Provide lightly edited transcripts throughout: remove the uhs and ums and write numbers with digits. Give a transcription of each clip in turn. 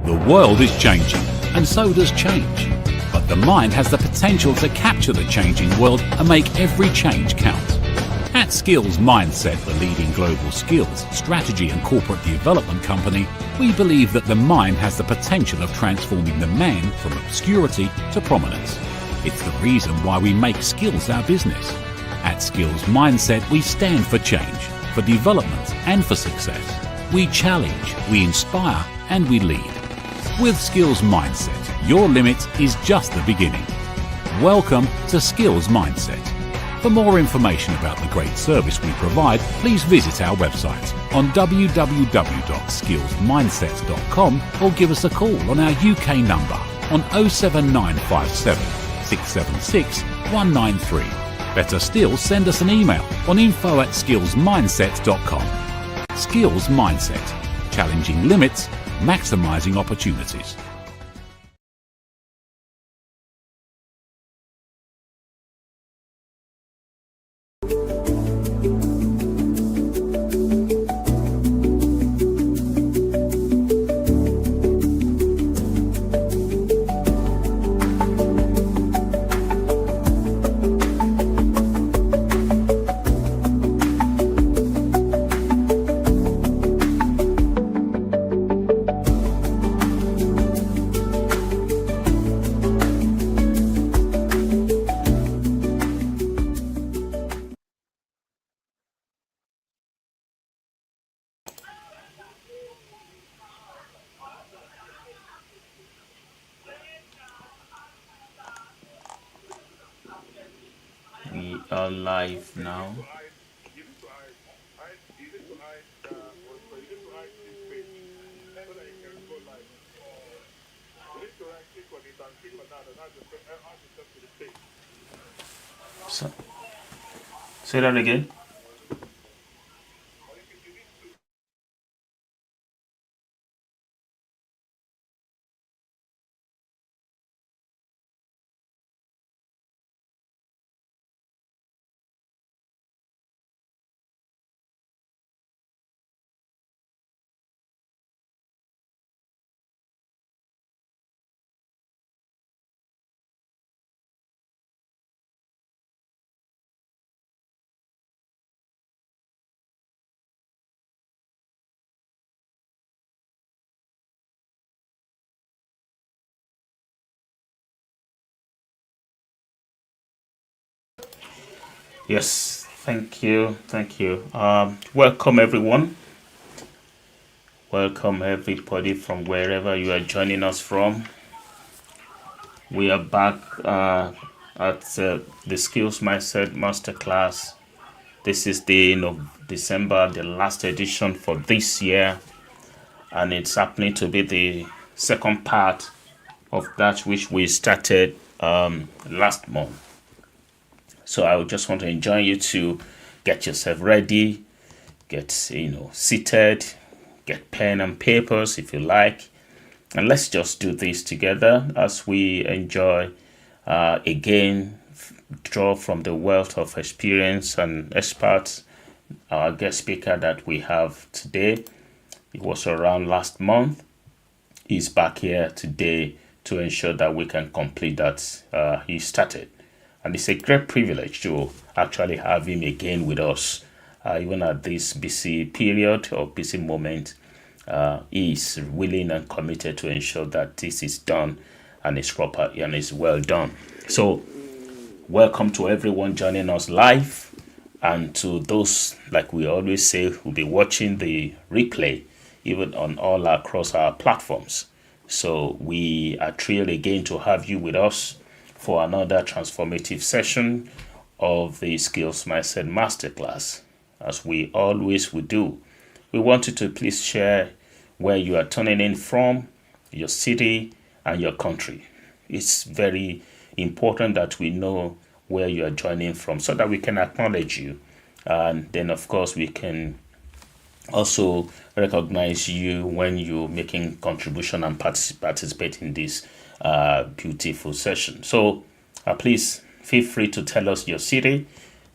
The world is changing, and so does change. But the mind has the potential to capture the changing world and make every change count. At Skillsmindset, the leading global skills, strategy and corporate development company, we believe that the mind has the potential of transforming the man from obscurity to prominence. It's the reason why we make skills our business. At Skillsmindset, we stand for change, for development and for success. We challenge, we inspire and we lead. With Skillsmindset, your limit is just the beginning. Welcome to Skillsmindset. For more information about the great service we provide, please visit our website on www.skillsmindset.com or give us a call on our UK number on 07957 676 193. Better still, send us an email on info@skillsmindset.com. Skills Mindset. Challenging limits, maximising opportunities. We are live now. So, say that again. Yes, thank you. Welcome everyone. Welcome everybody from wherever you are joining us from. We are back at the Skillsmindset Masterclass. This is the end of December, the last edition for this year, and it's happening to be the second part of that which we started last month. So I would just want to enjoin you to get yourself ready, get seated, get pen and papers if you like, and let's just do this together as we enjoy again, draw from the wealth of experience and experts. Our guest speaker that we have today, it was around last month, is back here today to ensure that we can complete that he started. And it's a great privilege to actually have him again with us, even at this busy period or busy moment. He is willing and committed to ensure that this is done and is proper and is well done. So, welcome to everyone joining us live, and to those, like we always say, who'll be watching the replay, even on all across our platforms. So, we are thrilled again to have you with us for another transformative session of the Skillsmindset Masterclass. As we always would do, we want you to please share where you are tuning in from, your city and your country. It's very important that we know where you are joining from so that we can acknowledge you. And then, of course, we can also recognize you when you're making contribution and participate in this beautiful session. So please feel free to tell us your city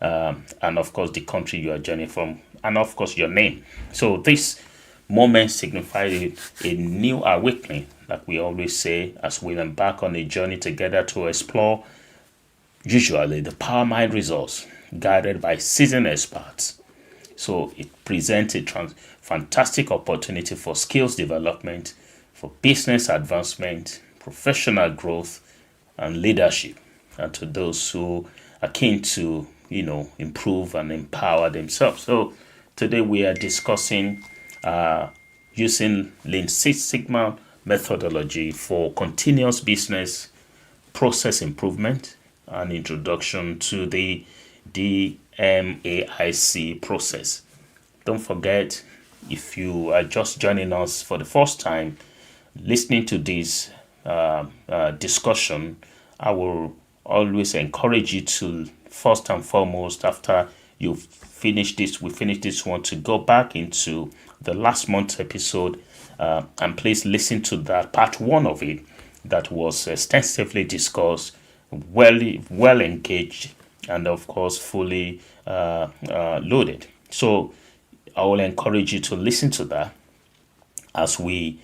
and of course the country you are joining from, and of course your name. So this moment signified a new awakening, like we always say, as we embark on a journey together to explore usually the power mind results guided by seasoned experts. So it presents a fantastic opportunity for skills development, for business advancement, professional growth, and leadership, and to those who are keen to, improve and empower themselves. So today we are discussing using Lean Six Sigma methodology for continuous business process improvement and introduction to the DMAIC process. Don't forget, if you are just joining us for the first time, listening to this discussion, I will always encourage you to, first and foremost, after we finish this one, to go back into the last month's episode and please listen to that part one of it that was extensively discussed, well engaged, and of course fully loaded. So I will encourage you to listen to that as we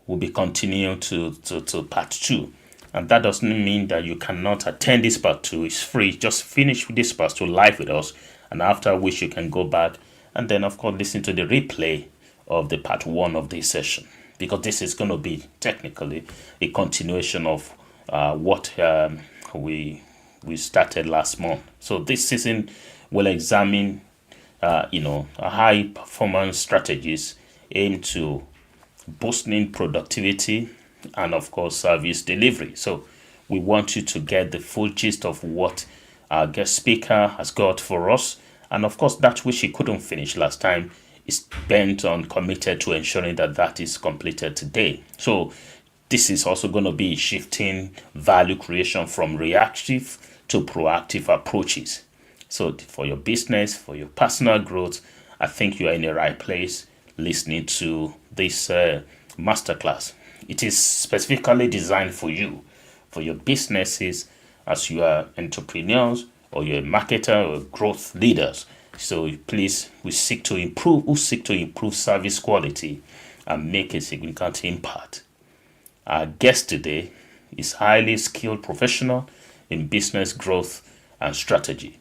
will be continuing to part two. And that doesn't mean that you cannot attend this part two. It's free. Just finish with this part two live with us, and after which you can go back and then of course listen to the replay of the part one of this session, because this is going to be technically a continuation of what we started last month. So this season will examine high performance strategies aimed to boosting productivity and of course service delivery. So we want you to get the full gist of what our guest speaker has got for us, and of course that which he couldn't finish last time is bent on committed to ensuring that that is completed today. So this is also going to be shifting value creation from reactive to proactive approaches. So for your business, for your personal growth, I think you are in the right place listening to this masterclass. It is specifically designed for you, for your businesses, as you are entrepreneurs or you're a marketer or growth leaders. So please, we seek to improve service quality and make a significant impact. Our guest today is highly skilled professional in business growth and strategy.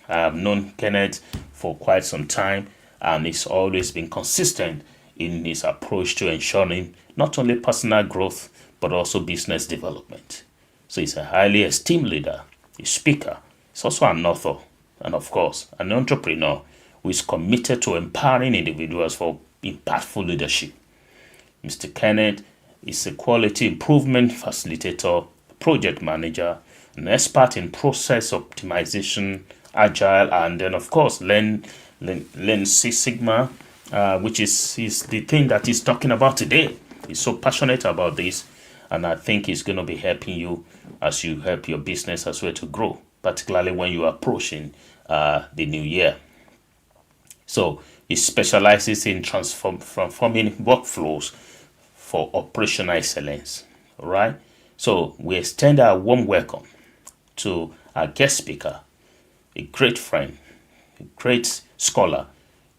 I have known Kenneth for quite some time, and he's always been consistent in his approach to ensuring not only personal growth but also business development. So he's a highly esteemed leader, a speaker, he's also an author, and of course an entrepreneur who is committed to empowering individuals for impactful leadership. Mr. Kenneth is a quality improvement facilitator, project manager, an expert in process optimization, agile, and then of course Lean Six Sigma, which is the thing that he's talking about today. He's so passionate about this, and I think he's going to be helping you as you help your business as well to grow, particularly when you are approaching the new year. So he specializes in transforming workflows for operational excellence. All right. So we extend our warm welcome to our guest speaker, a great friend, a great scholar,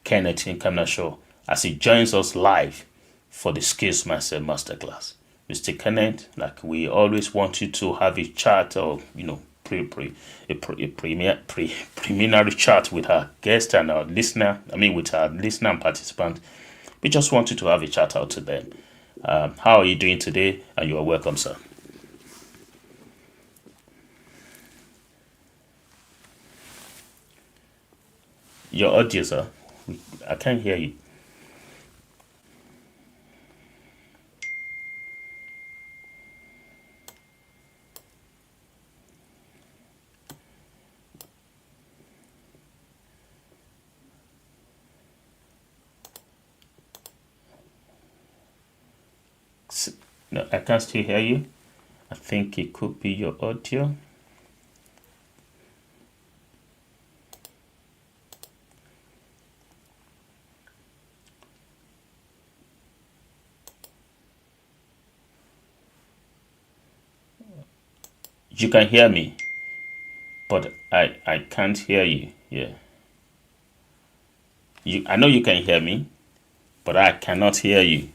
Kenneth Nkemnacho, as he joins us live for the Skillsmindset Masterclass. Mr. Kenneth, like we always want you to have a chat, or preliminary chat with our guest and our listener. With our listener and participant. We just want you to have a chat out to them. How are you doing today? And you are welcome, sir. Your audio, sir. I can't hear you. No, I can't still hear you. I think it could be your audio. You can hear me, but I can't hear you. Yeah. I know you can hear me, but I cannot hear you.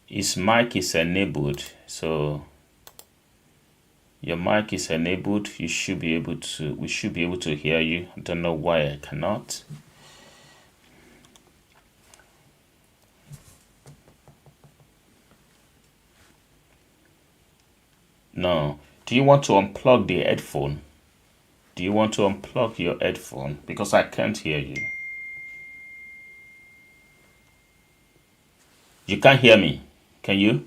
His mic is enabled, so your mic is enabled. You should be able to. We should be able to hear you. I don't know why I cannot. No. Do you want to unplug the headphone? Do you want to unplug your headphone? Because I can't hear you. You can't hear me. Can you?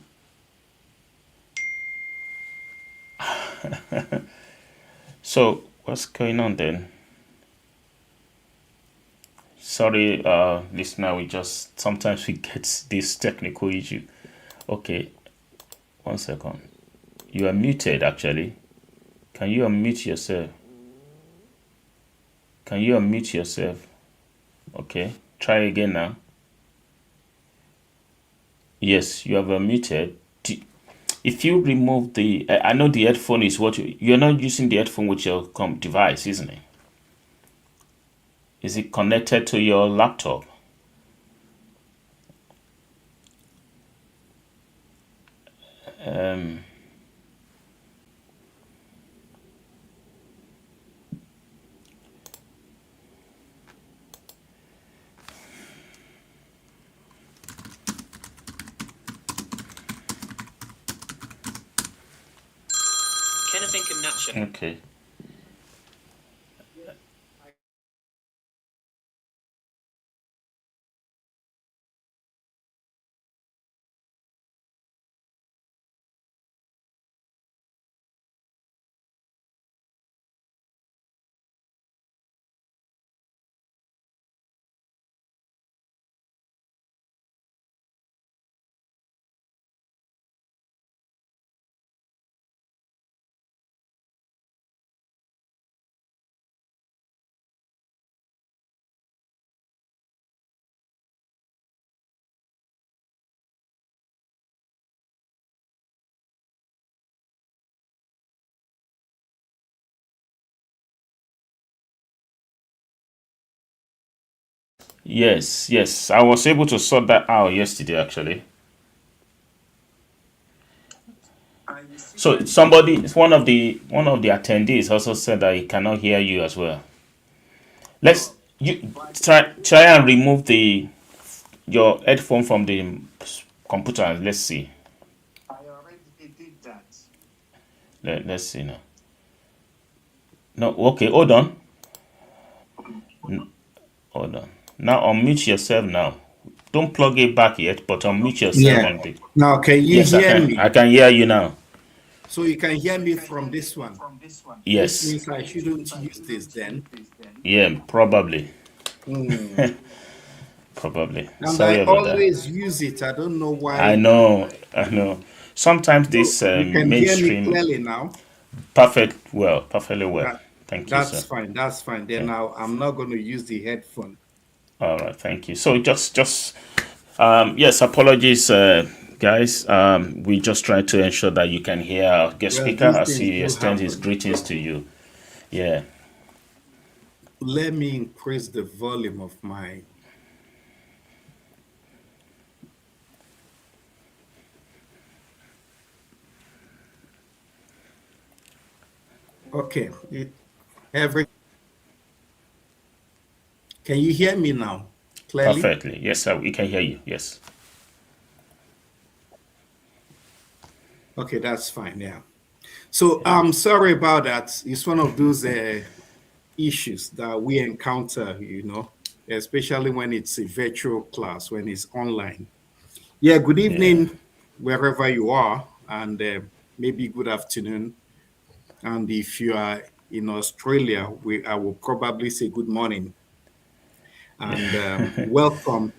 So what's going on then? Sorry, listener, we just sometimes we get this technical issue. Okay, 1 second. You are muted actually. Can you unmute yourself? Can you unmute yourself? Okay, try again now. Yes, you have unmuted. If you remove the, I know the headphone is what you're not using the headphone with your device, isn't it? Is it connected to your laptop? Kenneth Nkemnacho. Okay. Yes. I was able to sort that out yesterday, actually. So somebody, one of the attendees also said that he cannot hear you as well. Let's you try and remove your headphone from the computer. Let's see. I already did that. Let's see now. No, okay, hold on. Hold on. Now unmute yourself now. Don't plug it back yet, but unmute yourself on the. Now, can you Yes, hear me? I can hear you now. So you can hear me from this one. Yes. This means I shouldn't use this then. Yeah, probably. Probably. And Sorry I about that. always use it. I don't know why. I know. Sometimes this You can hear me mainstream clearly now. perfectly well. Thank you, That's sir. fine. That's fine. Then now I'm not going to use the headphone. All right, thank you. So just yes, apologies, guys. We just try to ensure that you can hear our guest Well, speaker these as things he do extends his happen. greetings to you. Yeah. Let me increase the volume of my. Okay. Every. Can you hear me now clearly? Perfectly. Yes, sir. We can hear you. Yes. Okay, that's fine. Yeah. So I'm sorry about that. It's one of those issues that we encounter, especially when it's a virtual class, when it's online. Yeah, good Yeah. evening, wherever you are, and maybe good afternoon. And if you are in Australia, I will probably say good morning and welcome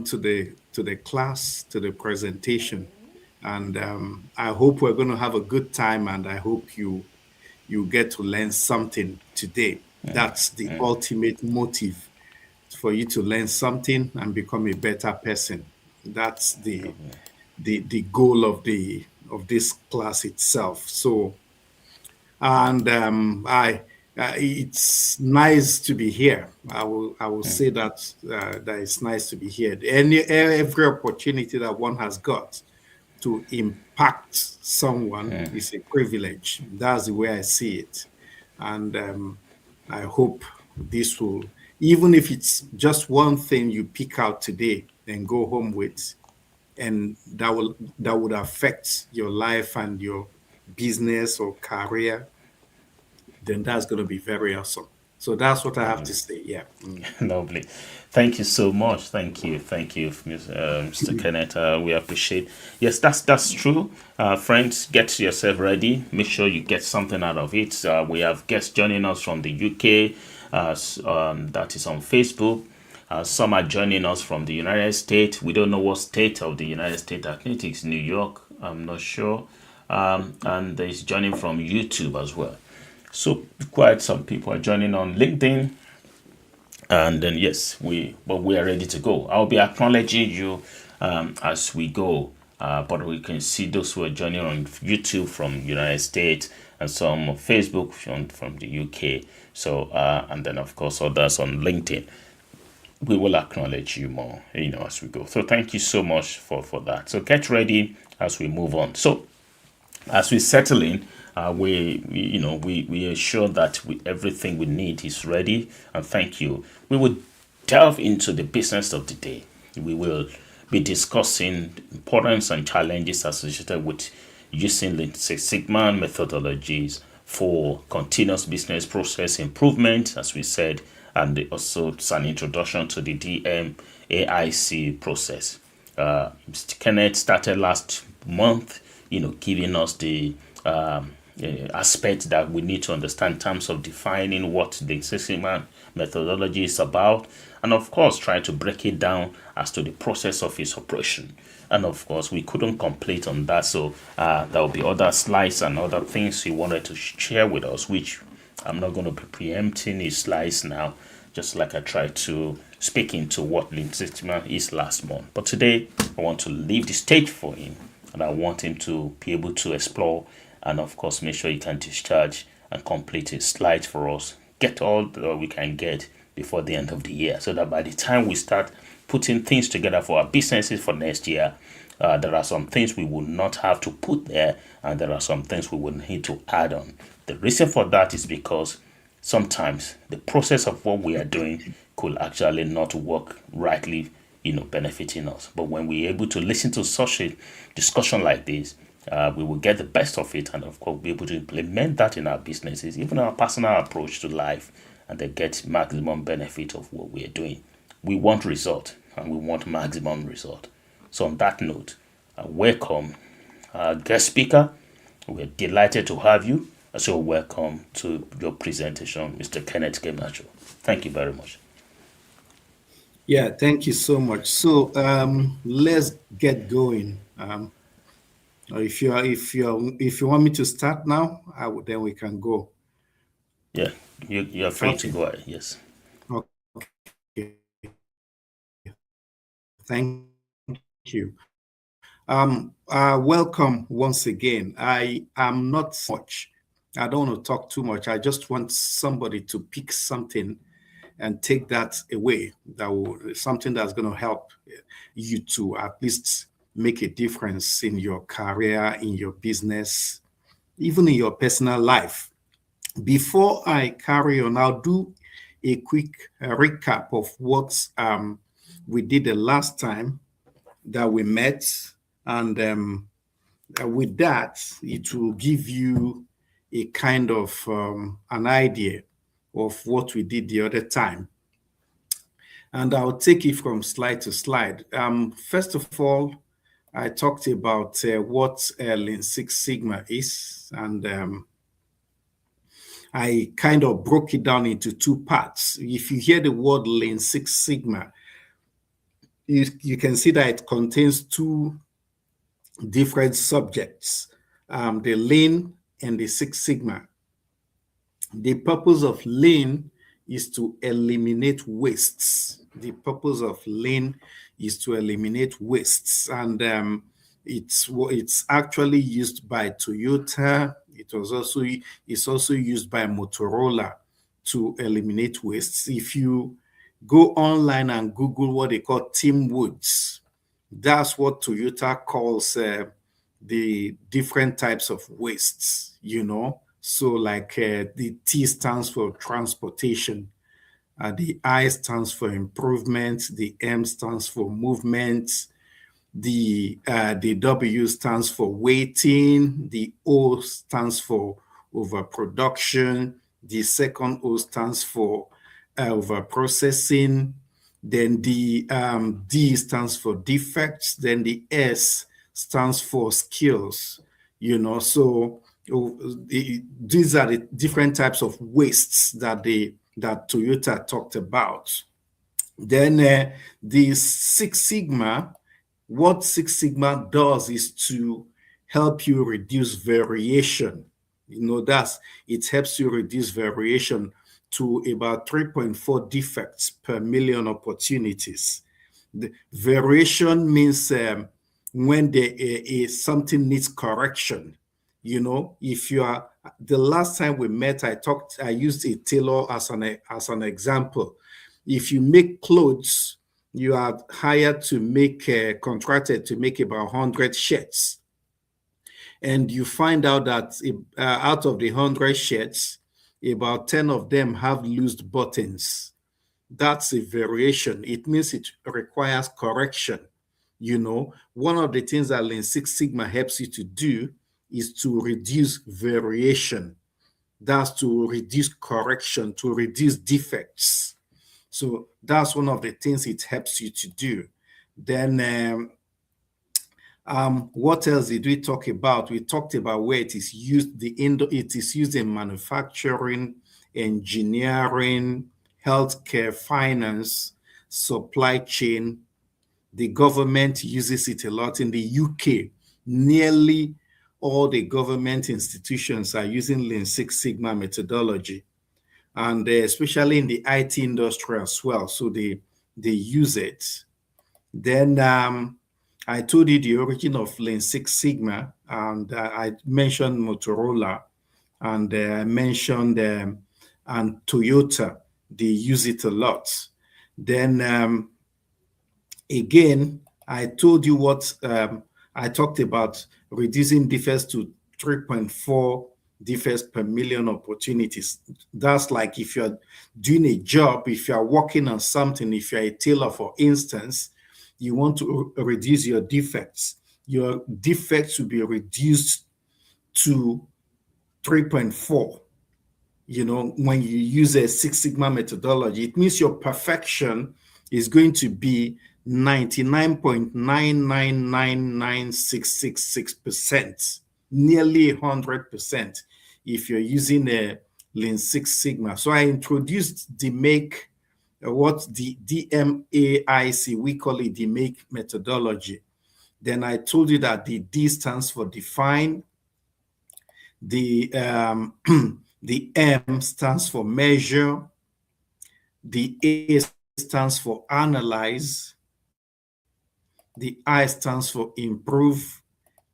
to the class, to the presentation. And I hope we're going to have a good time, and I hope you get to learn something today. That's the ultimate motive, for you to learn something and become a better person. That's the goal of this class itself. So, and I it's nice to be here. I will say that it's nice to be here. Every opportunity that one has got to impact someone is a privilege. That's the way I see it, and I hope this will, even if it's just one thing you pick out today and go home with, and that would affect your life and your business or career, then that's going to be very awesome. So that's what I have to say. Yeah. Lovely. Thank you so much. Thank you. Thank you, Mr. Kenneth. We appreciate. Yes, that's true. Friends, get yourself ready. Make sure you get something out of it. We have guests joining us from the UK. That is on Facebook. Some are joining us from the United States. We don't know what state of the United States. I think it's New York. I'm not sure. And there's joining from YouTube as well. So quite some people are joining on LinkedIn. And then yes, we are ready to go. I'll be acknowledging you as we go. But we can see those who are joining on YouTube from United States and some on Facebook from the UK. So and then of course others on LinkedIn. We will acknowledge you more, as we go. So thank you so much for that. So get ready as we move on. So as we settle in, we are sure that everything we need is ready. And thank you. We will delve into the business of the day. We will be discussing importance and challenges associated with using Lean Six Sigma methodologies for continuous business process improvement, as we said, and also it's an introduction to the DMAIC process. Mr. Kenneth started last month, giving us the aspect that we need to understand in terms of defining what the Six Sigma methodology is about, and of course try to break it down as to the process of its operation. And of course we couldn't complete on that, so there will be other slides and other things he wanted to share with us, which I'm not going to be preempting his slides now, just like I tried to speak into what Lean Six Sigma is last month. But today I want to leave the stage for him, and I want him to be able to explore and of course make sure he can discharge and complete his slides for us, get all that we can get before the end of the year, so that by the time we start putting things together for our businesses for next year, there are some things we will not have to put there, and there are some things we will need to add on. The reason for that is because sometimes the process of what we are doing could actually not work rightly, benefiting us. But when we're able to listen to such a discussion like this, we will get the best of it, and of course be able to implement that in our businesses, even our personal approach to life, and then get maximum benefit of what we are doing. We want result, and we want maximum result. So on that note, welcome our guest speaker. We're delighted to have you. So welcome to your presentation, Mr. Kenneth Nkemnacho. Thank you very much. Yeah, thank you so much. So let's get going. If you want me to start now, then we can go. Yeah, you're free to go ahead. Yes. Okay. Thank you. Welcome once again. I am not much. I don't want to talk too much. I just want somebody to pick something and take that away. Something that's going to help you to at least make a difference in your career, in your business, even in your personal life. Before I carry on, I'll do a quick recap of what we did the last time that we met. And with that, it will give you a kind of an idea of what we did the other time. And I'll take it from slide to slide. First of all, I talked about what Lean Six Sigma is, and I kind of broke it down into two parts. If you hear the word Lean Six Sigma, you can see that it contains two different subjects, the Lean and the Six Sigma. The purpose of Lean is to eliminate wastes. The purpose of Lean is to eliminate wastes, and it's actually used by Toyota. It's also used by Motorola to eliminate wastes. If you go online and Google what they call Team Woods, that's what Toyota calls the different types of wastes, So like the T stands for transportation, the I stands for improvement, the M stands for movement, the W stands for waiting, the O stands for overproduction, the second O stands for overprocessing, then the D stands for defects, then the S stands for skills, So these are the different types of wastes that Toyota talked about. Then the Six Sigma, what Six Sigma does is to help you reduce variation. It helps you reduce variation to about 3.4 defects per million opportunities. The variation means when there is something needs correction. If you are, the last time we met, I used a tailor as an example. If you make clothes, you are hired to contracted to make about 100 shirts. And you find out that out of the 100 shirts, about 10 of them have loose buttons. That's a variation. It means it requires correction. One of the things that Lean Six Sigma helps you to do is to reduce variation. That's to reduce correction, to reduce defects. So that's one of the things it helps you to do. Then what else did we talk about? We talked about where it is used. It is used in manufacturing, engineering, healthcare, finance, supply chain. The government uses it a lot. In the UK, nearly all the government institutions are using Lean Six Sigma methodology, and especially in the IT industry as well. So they use it. Then I told you the origin of Lean Six Sigma, and I mentioned Motorola, and I mentioned and Toyota. They use it a lot. Then again, I told you what I talked about, reducing defects to 3.4 defects per million opportunities. That's like if you're doing a job, if you're working on something, if you're a tailor, for instance, you want to reduce your defects. Your defects will be reduced to 3.4. When you use a Six Sigma methodology, it means your perfection is going to be 99.9999666%, nearly 100% if you're using a Lean Six Sigma. So I introduced DMAIC, what the DMAIC, we call it DMAIC methodology. Then I told you that the D stands for define, the the M stands for measure, the A stands for analyze, the I stands for improve,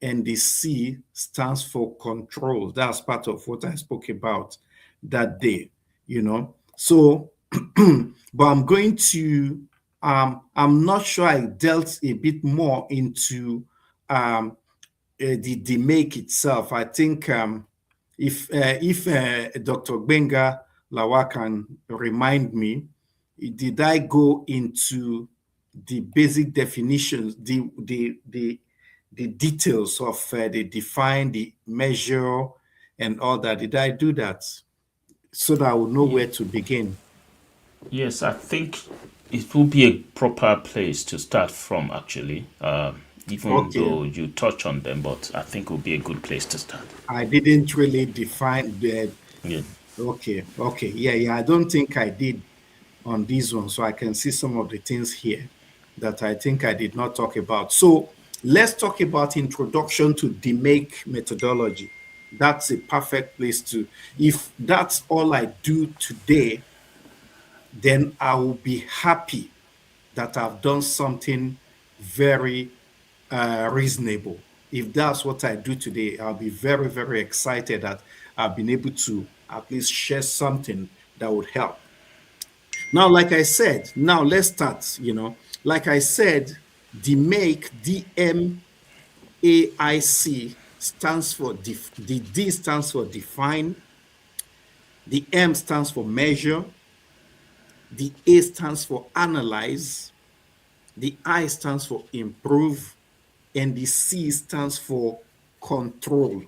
and the C stands for control. That's part of what I spoke about that day, So, but I'm going to, I'm not sure I dealt a bit more into the DMAIC itself. I think if Dr. Gbenga Lawal can remind me, did I go into the basic definitions, the details of the define, the measure, and all that? Did I do that so that I would know where to begin? Yes, I think it will be a proper place to start from, actually. Even though you touch on them, but I think it will be a good place to start. I didn't really define the. Yeah. Okay. Yeah. I don't think I did on this one, so I can see some of the things here that I think I did not talk about. So let's talk about introduction to DMAIC methodology. That's a perfect place to. If that's all I do today, then I will be happy that have done something very reasonable. If that's what I do today, I'll be very, very excited that I've been able to at least share something that would help. Now, like I said, now let's start. Like I said, DMAIC stands for the D stands for define, the M stands for measure, the A stands for analyze, the I stands for improve, and the C stands for control.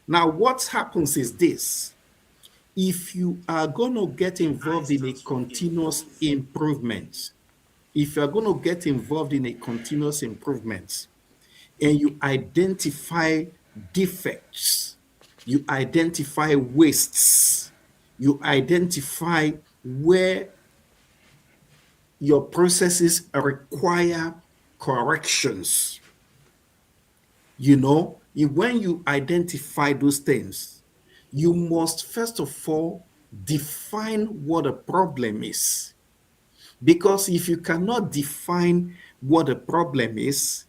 Now, what happens is this. If you are going to get involved in a continuous improvement, if you're going to get involved in a continuous improvement and you identify defects, you identify wastes, you identify where your processes require corrections, when you identify those things, you must first of all define what a problem is. Because if you cannot define what a problem is,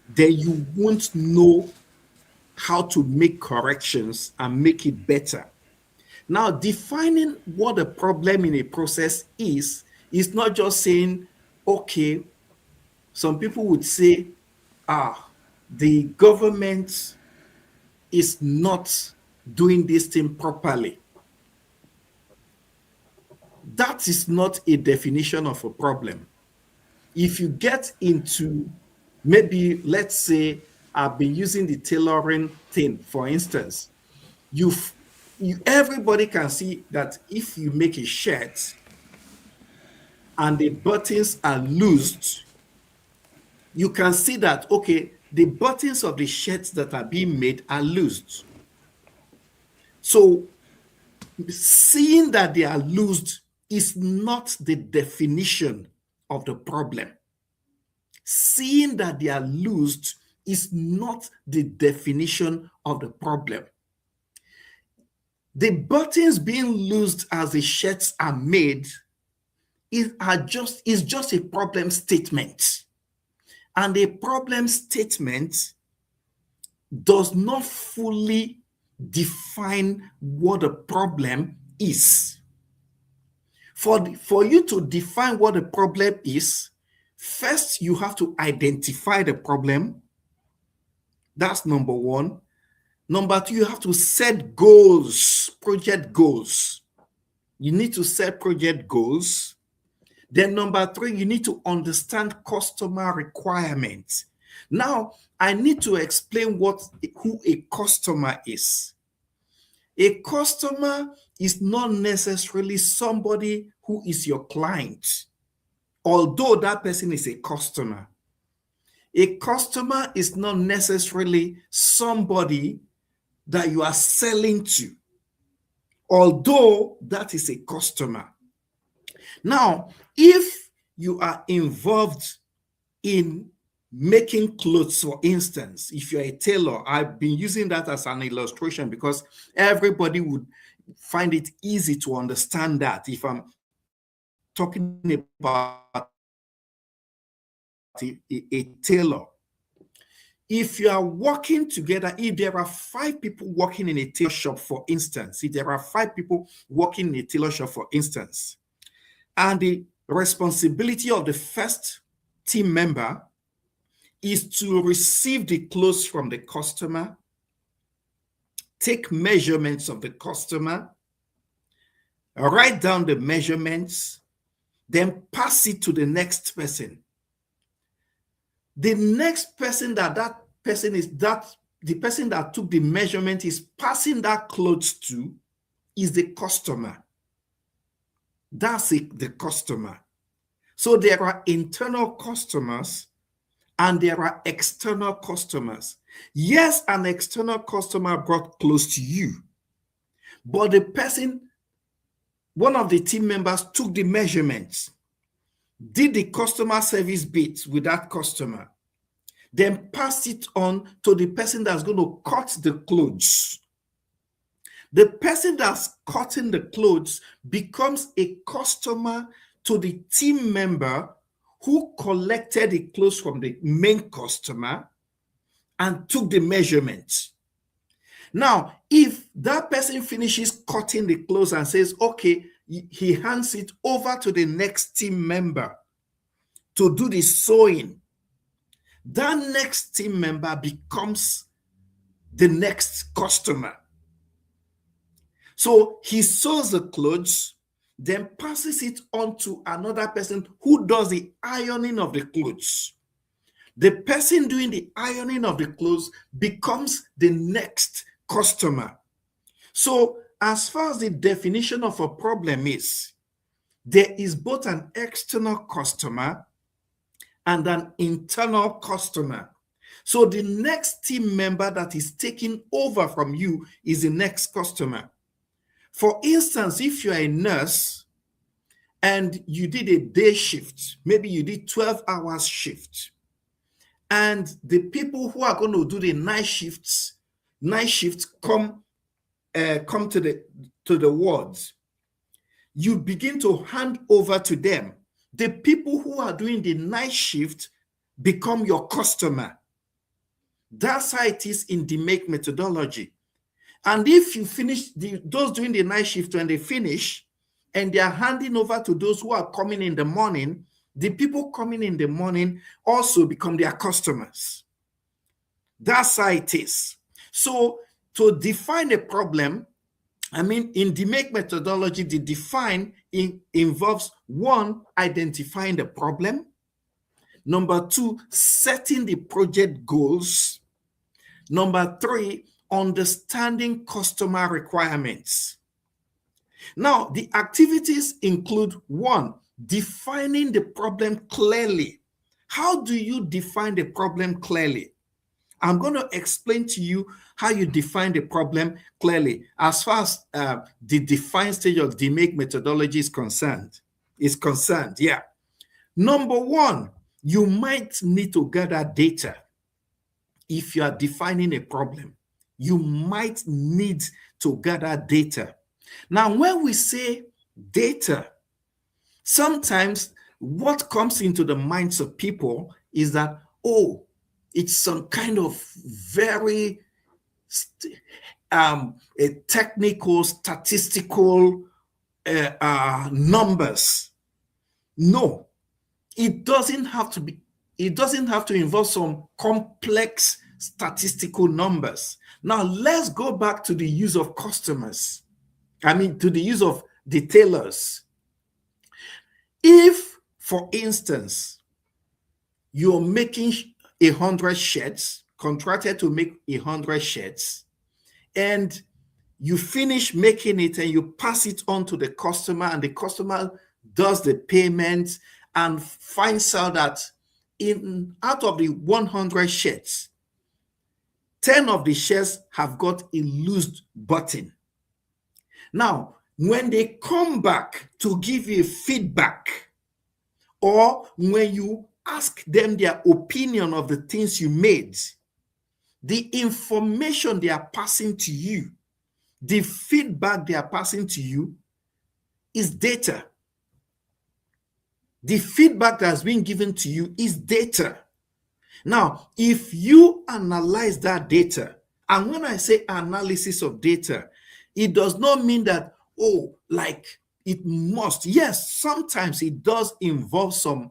then you won't know how to make corrections and make it better. Now, defining what a problem in a process is not just saying, okay, some people would say, the government is not doing this thing properly. That is not a definition of a problem. If you get into, maybe, let's say, I've been using the tailoring thing, for instance, everybody can see that if you make a shirt and the buttons are loosed, you can see that, okay, the buttons of the shirts that are being made are loosed. So seeing that they are loosed is not the definition of the problem. Seeing that they are loosed is not the definition of the problem. The buttons being loosed as the shirts are made is just a problem statement. And a problem statement does not fully define what a problem is. For you to define what a problem is, first you have to identify the problem. That's number one. Number two, you have to set goals, project goals. You need to set project goals. Then number three, you need to understand customer requirements. Now, I need to explain who a customer is. A customer is not necessarily somebody who is your client, although that person is a customer. A customer is not necessarily somebody that you are selling to, although that is a customer. Now, if you are involved in making clothes, for instance, if you're a tailor, I've been using that as an illustration because everybody would find it easy to understand that if I'm talking about a tailor. If you are working together, if there are 5 people working in a tailor shop, for instance, and the responsibility of the first team member is to receive the clothes from the customer, take measurements of the customer, write down the measurements, then pass it to the next person. The next person the person that took the measurement is passing that clothes to is the customer. That's it, the customer. So there are internal customers and there are external customers. Yes, an external customer brought clothes to you, but the person, one of the team members, took the measurements, did the customer service bit with that customer, then passed it on to the person that's going to cut the clothes. The person that's cutting the clothes becomes a customer to the team member who collected the clothes from the main customer and took the measurements. Now, if that person finishes cutting the clothes and says, okay, he hands it over to the next team member to do the sewing, that next team member becomes the next customer. So he sews the clothes, then passes it on to another person who does the ironing of the clothes. The person doing the ironing of the clothes becomes the next customer. So as far as the definition of a problem is, there is both an external customer and an internal customer. So the next team member that is taking over from you is the next customer. For instance, if you're a nurse and you did a day shift, maybe you did 12 hours shift, and the people who are going to do the night shifts come to the wards, you begin to hand over to them. The people who are doing the night shift become your customer. That's how it is in the DMAIC methodology. And if you finish, those doing the night shift, when they finish and they are handing over to those who are coming in the morning, the people coming in the morning also become their customers. That's how it is. So to define a problem, in the DMAIC methodology, the define involves 1, identifying the problem. Number 2, setting the project goals. Number 3, understanding customer requirements. Now, the activities include 1, defining the problem clearly. How do you define the problem clearly? I'm going to explain to you how you define the problem clearly as far as the defined stage of the DMAIC methodology is concerned. Yeah. Number 1, you might need to gather data. If you are defining a problem, you might need to gather data. Now, when we say data, sometimes what comes into the minds of people is that, oh, it's some kind of very a technical, statistical numbers. No, it doesn't have to be. It doesn't have to involve some complex statistical numbers. Now, let's go back to the use of customers. To the use of the tailors. If, for instance, you're making 100 shirts, contracted to make 100 shirts, and you finish making it and you pass it on to the customer, and the customer does the payment and finds out that out of the 100 shirts, 10 of the shirts have got a loose button. Now, when they come back to give you feedback, or when you ask them their opinion of the things you made, the information they are passing to you, the feedback they are passing to you is data. The feedback that has been given to you is data. Now, if you analyze that data, and when I say analysis of data, it does not mean that, oh, like it must. Yes, sometimes it does involve some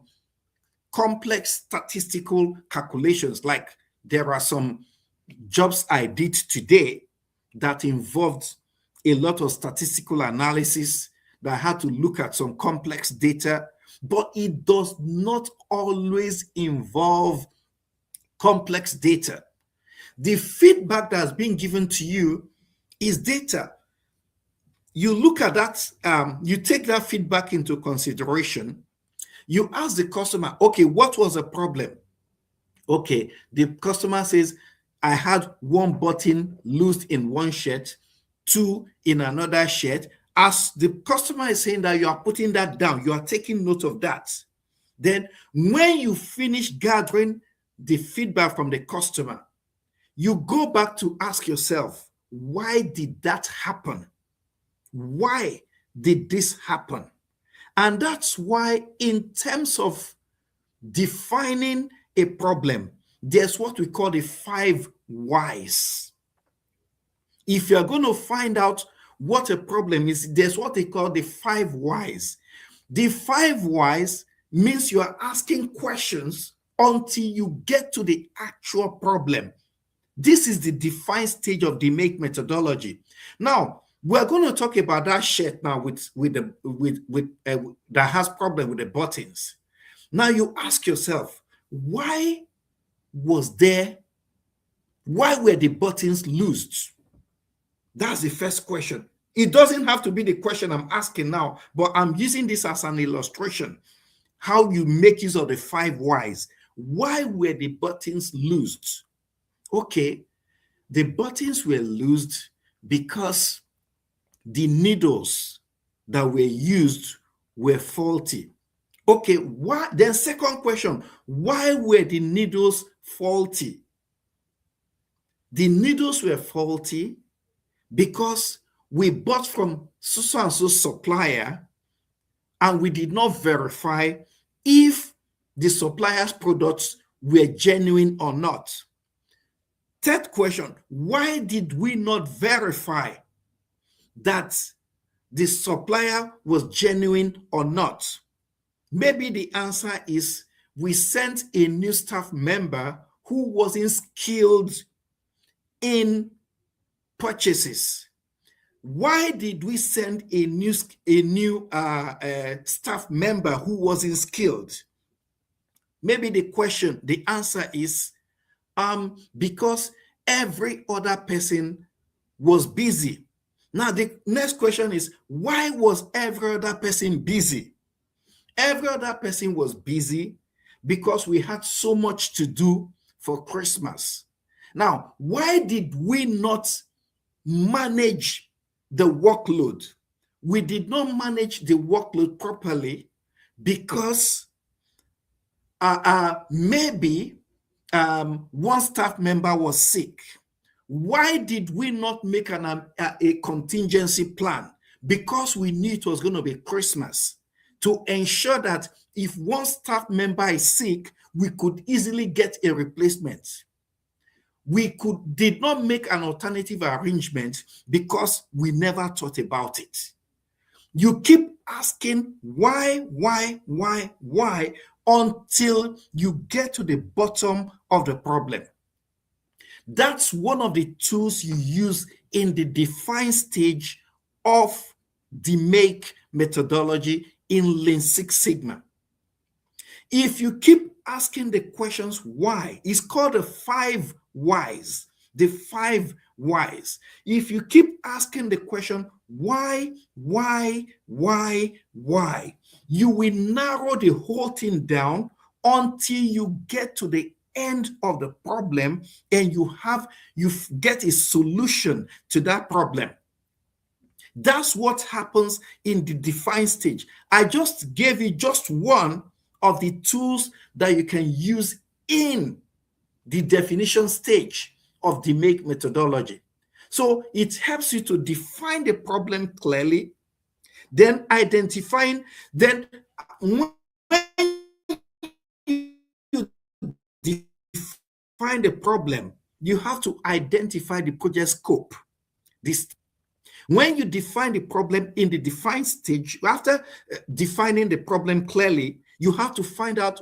complex statistical calculations. Like there are some jobs I did today that involved a lot of statistical analysis that had to look at some complex data, but it does not always involve complex data. The feedback that's being given to you is data. You look at that, you take that feedback into consideration. You ask the customer, okay, what was the problem? Okay, the customer says, I had 1 button loose in one shirt, 2 in another shirt. As the customer is saying that, you are putting that down, you are taking note of that. Then when you finish gathering the feedback from the customer, you go back to ask yourself, why did that happen? Why did this happen? And that's why, in terms of defining a problem, there's what we call the 5 whys. If you're going to find out what a problem is, there's what they call the 5 whys. The 5 whys means you are asking questions until you get to the actual problem. This is the defined stage of the DMAIC methodology. Now, we're going to talk about that shirt now that has problem with the buttons. Now you ask yourself, why were the buttons loosed? That's the first question. It doesn't have to be the question I'm asking now, but I'm using this as an illustration. How you make use of the 5 whys. Why were the buttons loosed? Okay, the buttons were loosed because the needles that were used were faulty. Okay, why? Then second question, why were the needles faulty? The needles were faulty because we bought from so and so supplier and we did not verify if the supplier's products were genuine or not. Third question, why did we not verify that the supplier was genuine or not? Maybe the answer is we sent a new staff member who wasn't skilled in purchases. Why did we send a new staff member who wasn't skilled? Maybe the answer is because every other person was busy. Now the next question is, why was every other person busy? Every other person was busy because we had so much to do for Christmas. Now, why did we not manage the workload? We did not manage the workload properly because maybe one staff member was sick. Why did we not make a contingency plan? Because we knew it was going to be Christmas, to ensure that if one staff member is sick, we could easily get a replacement. We did not make an alternative arrangement because we never thought about it. You keep asking why until you get to the bottom of the problem. That's one of the tools you use in the defined stage of the DMAIC methodology in Lean Six Sigma. If you keep asking the questions why, it's called the 5 whys. The 5 whys. If you keep asking the question why, you will narrow the whole thing down until you get to the end of the problem and you get a solution to that problem. That's what happens in the defined stage. I just gave you just one of the tools that you can use in the definition stage of the DMAIC methodology. So it helps you to define the problem clearly, then identifying, then when you define the problem, you have to identify the project scope. When you define the problem in the defined stage, after defining the problem clearly, you have to find out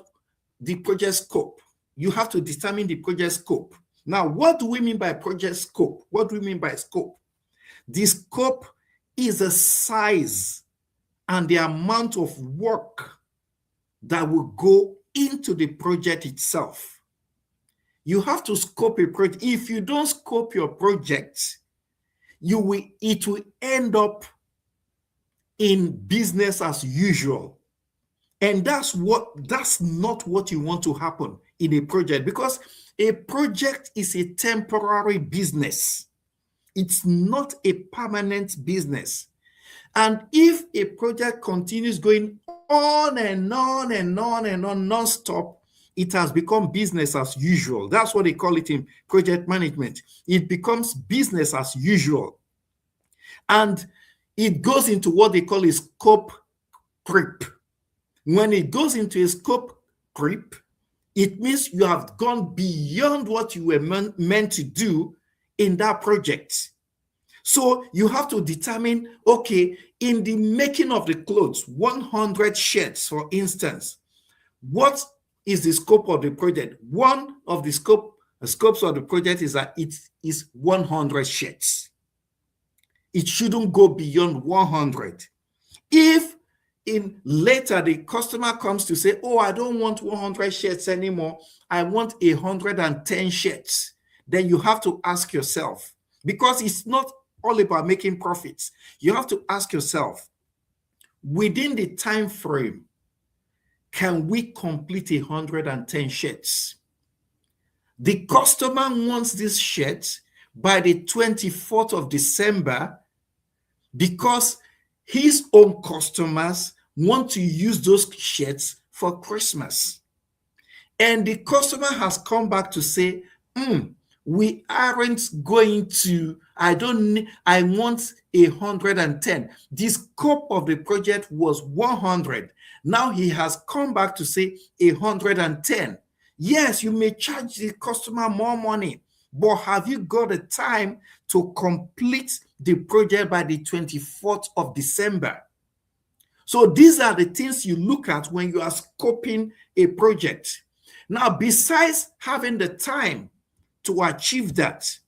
the project scope. You have to determine the project scope. Now, what do we mean by project scope? What do we mean by scope? The scope is the size and the amount of work that will go into the project itself. You have to scope a project. If you don't scope your project, it will end up in business as usual. And that's not what you want to happen in a project, because a project is a temporary business. It's not a permanent business. And if a project continues going on and on and on and on non-stop, it has become business as usual. That's what they call it in project management. It becomes business as usual. And it goes into what they call a scope creep. When it goes into a scope creep, it means you have gone beyond what you were meant to do in that project. So you have to determine, okay, in the making of the clothes, 100 shirts, for instance, what is the scope of the project? One of the scopes of the project is that it is 100 shirts. It shouldn't go beyond 100. If in later the customer comes to say, oh, I don't want 100 shirts anymore, I want 110 shirts, then you have to ask yourself, because it's not all about making profits. You have to ask yourself, within the time frame, can we complete 110 shirts? The customer wants this shirt by the 24th of December because his own customers want to use those shirts for Christmas. And the customer has come back to say, we aren't going to, I want 110. The scope of the project was 100. Now he has come back to say 110. Yes, you may charge the customer more money, but have you got the time to complete the project by the 24th of December? So these are the things you look at when you are scoping a project. Now, besides having the time to achieve that,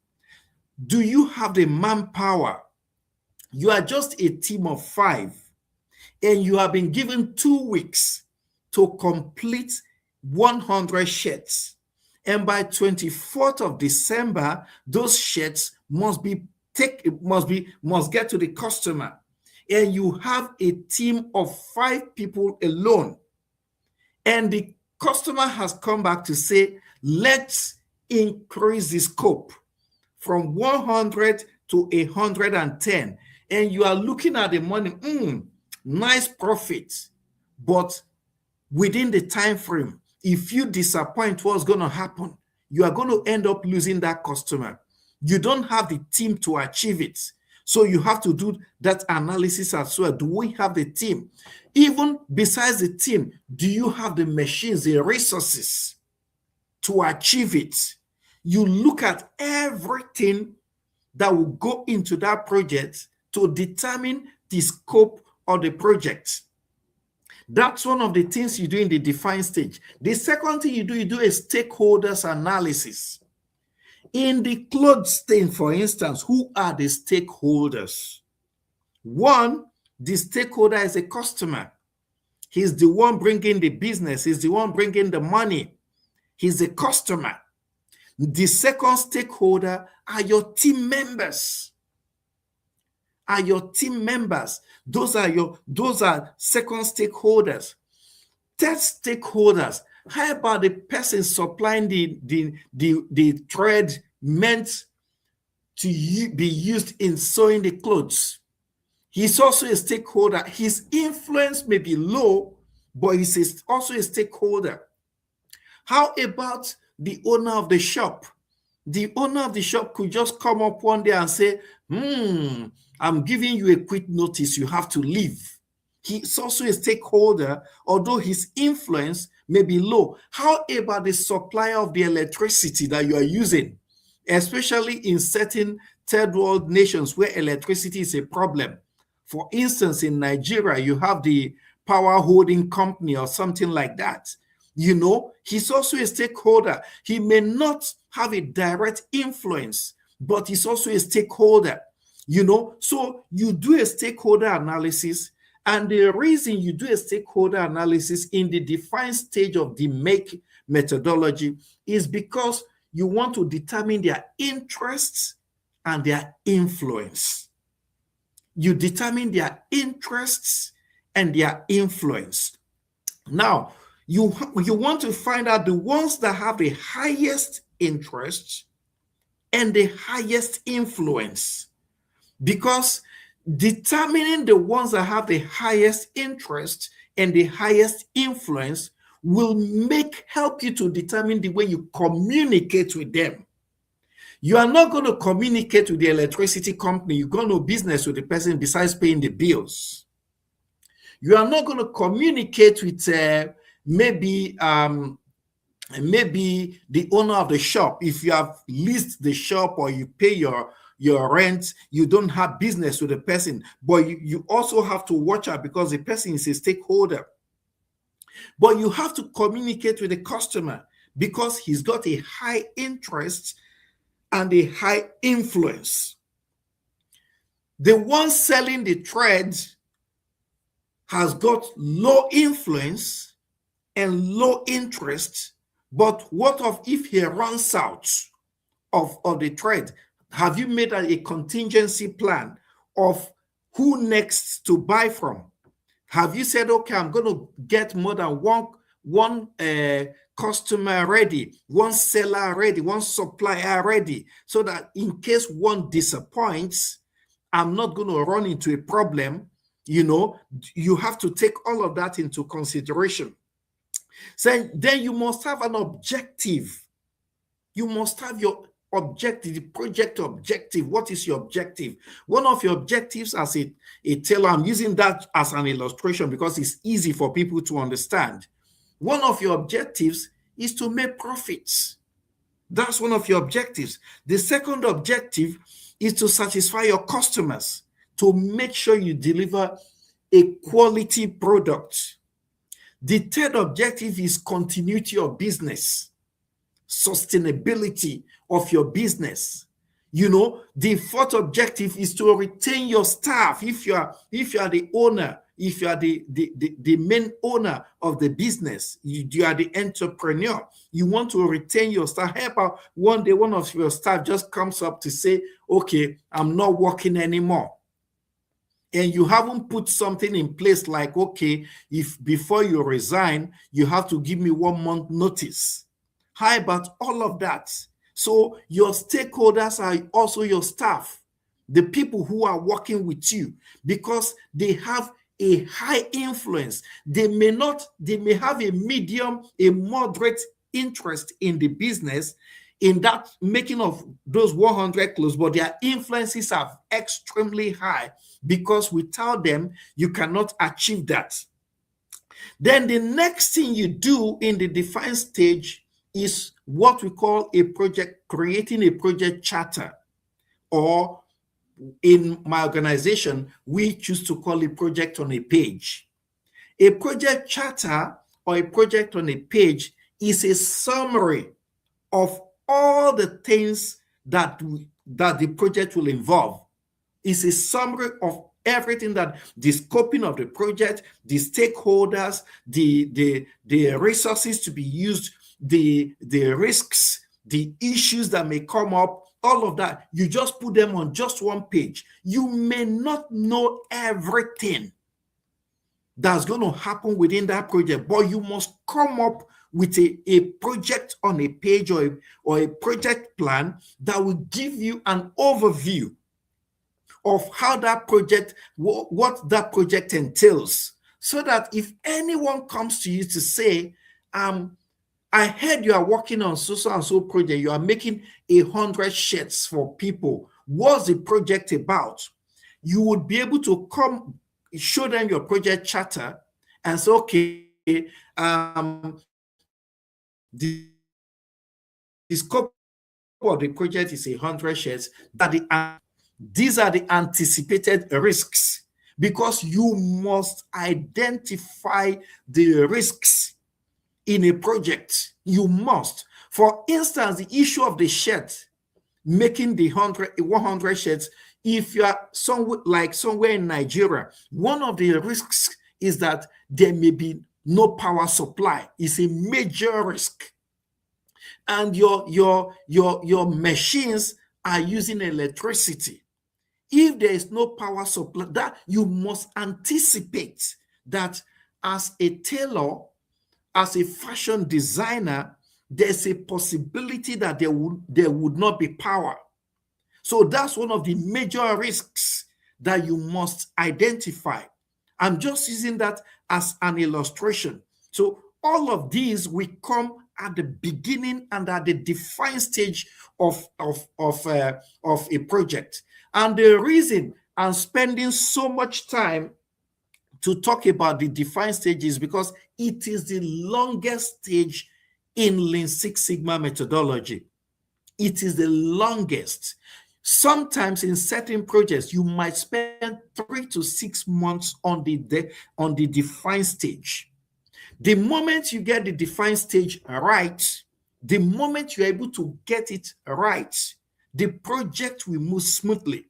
do you have the manpower? You are just a team of 5, and you have been given 2 weeks to complete 100 shirts. And by 24th of December, those shirts must get to the customer. And you have a team of 5 people alone. And the customer has come back to say, let's increase the scope from 100 to 110. And you are looking at the money, nice profit. But within the time frame, if you disappoint, what's going to happen? You are going to end up losing that customer. You don't have the team to achieve it. So you have to do that analysis as well. Do we have the team? Even besides the team, do you have the machines, the resources to achieve it? You look at everything that will go into that project to determine the scope of the project. That's one of the things you do in the define stage. The second thing you do a stakeholders analysis. In the clothes stage, for instance, who are the stakeholders? One, the stakeholder is a customer. He's the one bringing the business. He's the one bringing the money. He's a customer. The second stakeholder are your team members. Those are second stakeholders. Third stakeholders. How about the person supplying the thread meant to be used in sewing the clothes? He's also a stakeholder. His influence may be low, but he's also a stakeholder. How about the owner of the shop? The owner of the shop could just come up one day and say, I'm giving you a quick notice, you have to leave. He's also a stakeholder, although his influence may be low. How about the supplier of the electricity that you are using, especially in certain third world nations where electricity is a problem? For instance, in Nigeria, you have the power holding company or something like that. You know, he's also a stakeholder. He may not have a direct influence, but he's also a stakeholder. You know, so you do a stakeholder analysis. And the reason you do a stakeholder analysis in the defined stage of the DMAIC methodology is because you want to determine their interests and their influence. You determine their interests and their influence. Now, you want to find out the ones that have the highest interest and the highest influence, because determining the ones that have the highest interest and the highest influence will help you to determine the way you communicate with them. You are not going to communicate with the electricity company. You're going to do business with the person besides paying the bills. You are not going to communicate with maybe the owner of the shop. If you have leased the shop or you pay your rent, you don't have business with the person, but you also have to watch out because the person is a stakeholder. But you have to communicate with the customer because he's got a high interest and a high influence. The one selling the thread has got low influence and low interest, but what of if he runs out of the thread? Have you made a contingency plan of who next to buy from? Have you said, okay, I'm going to get more than one customer ready, one seller ready, one supplier ready, so that in case one disappoints, I'm not going to run into a problem? You know, you have to take all of that into consideration. So then you must have an objective. You must have your objective, the project objective. What is your objective? One of your objectives as a tailor, I'm using that as an illustration because it's easy for people to understand. One of your objectives is to make profits. That's one of your objectives. The second objective is to satisfy your customers, to make sure you deliver a quality product. The third objective is continuity of business, sustainability of your business. You know, the fourth objective is to retain your staff. If you are the owner, if you are the main owner of the business, you are the entrepreneur, you want to retain your staff. How about one day one of your staff just comes up to say, okay, I'm not working anymore. And you haven't put something in place like, okay, if before you resign, you have to give me 1 month notice. How about all of that? So your stakeholders are also your staff, the people who are working with you, because they have a high influence. They may have a medium, a moderate interest in the business, in that making of those 100 clothes, but their influences are extremely high because without them, you cannot achieve that. Then the next thing you do in the define stage is what we call a project, creating a project charter, or in my organization, we choose to call it project on a page. A project charter or a project on a page is a summary of all the things that the project will involve. It's a summary of everything, that the scoping of the project, the stakeholders, the resources to be used, the risks, the issues that may come up, all of that. You just put them on just one page. You may not know everything that's going to happen within that project, but you must come up with a project on a page or a project plan that will give you an overview of how that project, what that project entails, so that if anyone comes to you to say, I heard you are working on so and so project, you are making 100 shirts for people, what's the project about? You would be able to come, show them your project charter and say, okay, the scope of the project is 100 shirts, that these are the anticipated risks, because you must identify the risks in a project. You must. For instance, the issue of the shirt, making the 100 shirts, if you are somewhere in Nigeria, one of the risks is that there may be no power supply. It's a major risk. And your machines are using electricity. If there is no power supply, that you must anticipate that as a tailor, as a fashion designer, there's a possibility that there would not be power. So that's one of the major risks that you must identify. I'm just using that as an illustration. So all of these will come at the beginning and at the defined stage of a project. And the reason I'm spending so much time to talk about the defined stages because it is the longest stage in Lean Six Sigma methodology. It is the longest. Sometimes in certain projects, you might spend 3 to 6 months on the defined stage. The moment you get the defined stage right, the moment you're able to get it right, the project will move smoothly.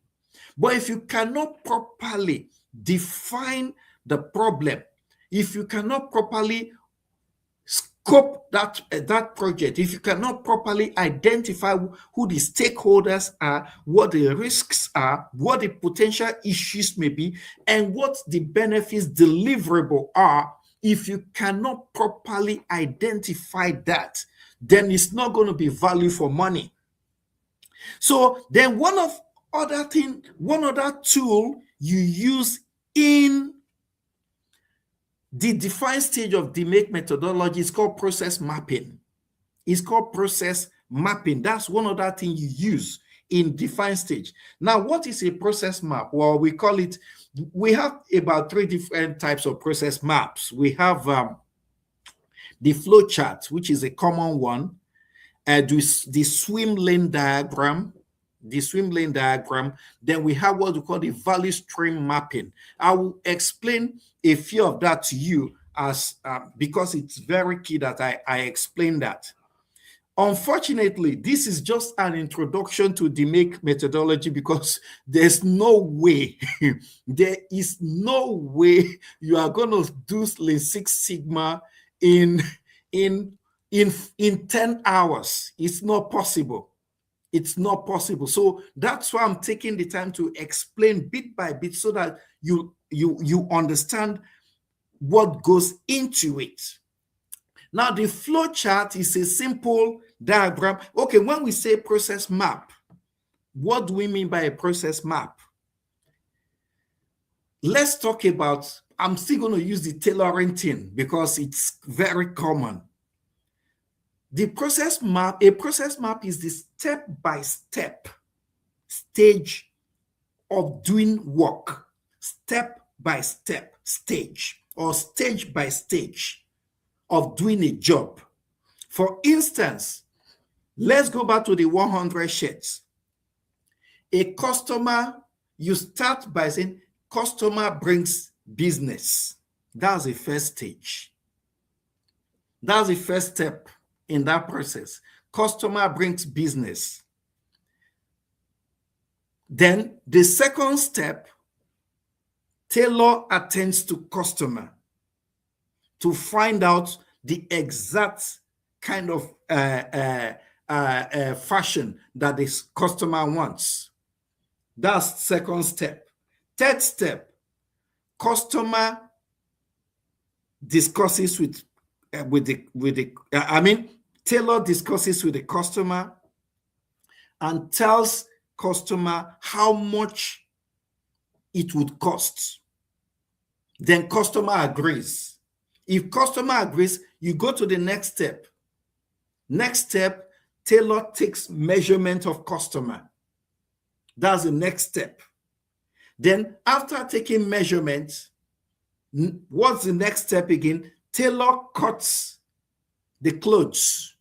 But if you cannot properly define the problem, if you cannot properly scope that project, if you cannot properly identify who the stakeholders are, what the risks are, what the potential issues may be, and what the benefits deliverable are, if you cannot properly identify that, then it's not going to be value for money. So then one other tool you use in the defined stage of DMAIC methodology is called process mapping. It's called process mapping. That's one other thing you use in defined stage. Now, what is a process map? Well, we have about 3 different types of process maps. We have the flow chart, which is a common one, the swim lane diagram, then we have what we call the value stream mapping. I will explain a few of that to you as because it's very key that I explain that. Unfortunately, this is just an introduction to the DMAIC methodology because there's no way, there is no way you are going to do Lean Six Sigma in 10 hours. It's not possible. It's not possible. So that's why I'm taking the time to explain bit by bit so that you understand what goes into it. Now, the flow chart is a simple diagram. Okay, when we say process map, what do we mean by a process map? Let's talk about, I'm still going to use the tailoring thing because it's very common. A process map is the step-by-step stage of doing work, step-by-step stage or stage-by-stage of doing a job. For instance, let's go back to the 100 shirts. A customer, you start by saying, customer brings business. That's the first stage. That's the first step in that process. Customer brings business. Then the second step, tailor attends to customer to find out the exact kind of fashion that this customer wants. That's second step. Third step, customer discusses tailor discusses with the customer and tells customer how much it would cost. Then customer agrees. If customer agrees, you go to the next step. Next step, tailor takes measurement of customer. That's the next step. Then after taking measurement, what's the next step again? Tailor cuts the clothes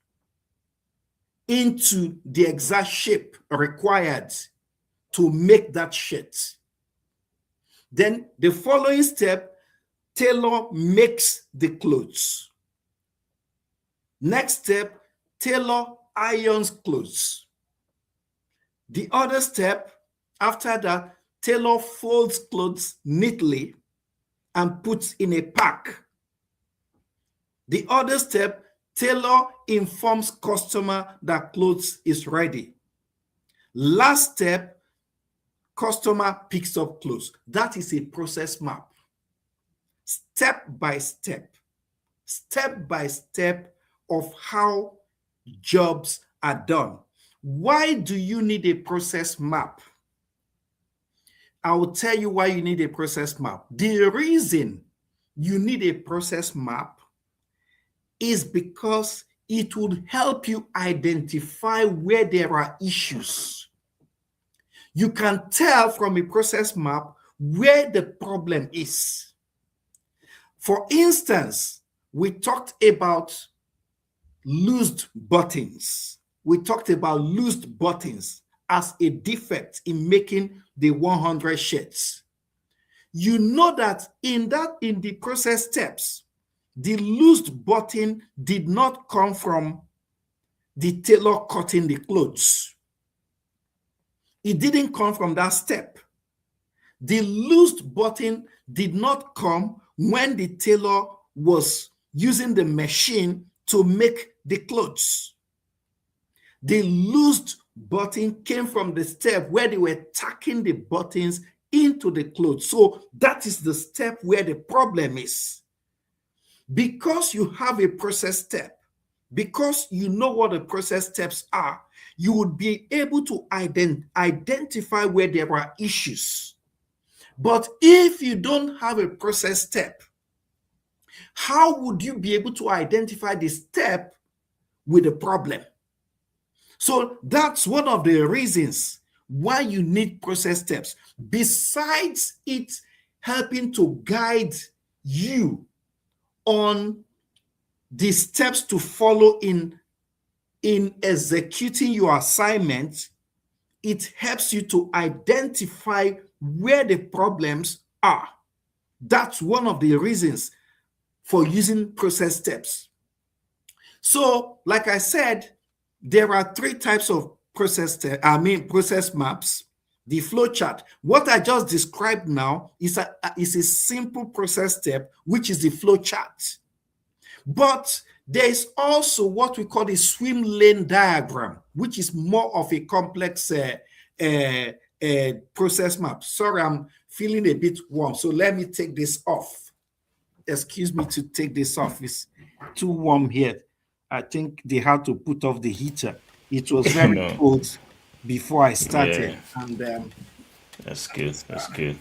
into the exact shape required to make that shirt. Then the following step, tailor makes the clothes. Next step, tailor irons clothes. The other step, after that, tailor folds clothes neatly and puts in a pack. The other step, tailor informs customer that clothes is ready. Last step, customer picks up clothes. That is a process map. Step by step of how jobs are done. Why do you need a process map? I will tell you why you need a process map. The reason you need a process map is because it would help you identify where there are issues. You can tell from a process map where the problem is. For instance, we talked about loosed buttons. We talked about loosed buttons as a defect in making the 100 shirts. You know that in the process steps, the loosed button did not come from the tailor cutting the clothes. It didn't come from that step. The loosed button did not come when the tailor was using the machine to make the clothes. The loosed button came from the step where they were tacking the buttons into the clothes. So that is the step where the problem is. Because you have a process step, because you know what the process steps are, you would be able to identify where there are issues. But if you don't have a process step, how would you be able to identify the step with the problem? So that's one of the reasons why you need process steps. Besides it helping to guide you on the steps to follow in executing your assignment, it helps you to identify where the problems are. That's one of the reasons for using process steps. So, like I said, there are three types of process maps. The flow chart. What I just described now is a simple process step, which is the flow chart. But there is also what we call the swim lane diagram, which is more of a complex process map. Sorry, I'm feeling a bit warm, so let me take this off. Excuse me to take this off. It's too warm here. I think they had to put off the heater. It was very cold before I started. Yeah. And that's good. That's good.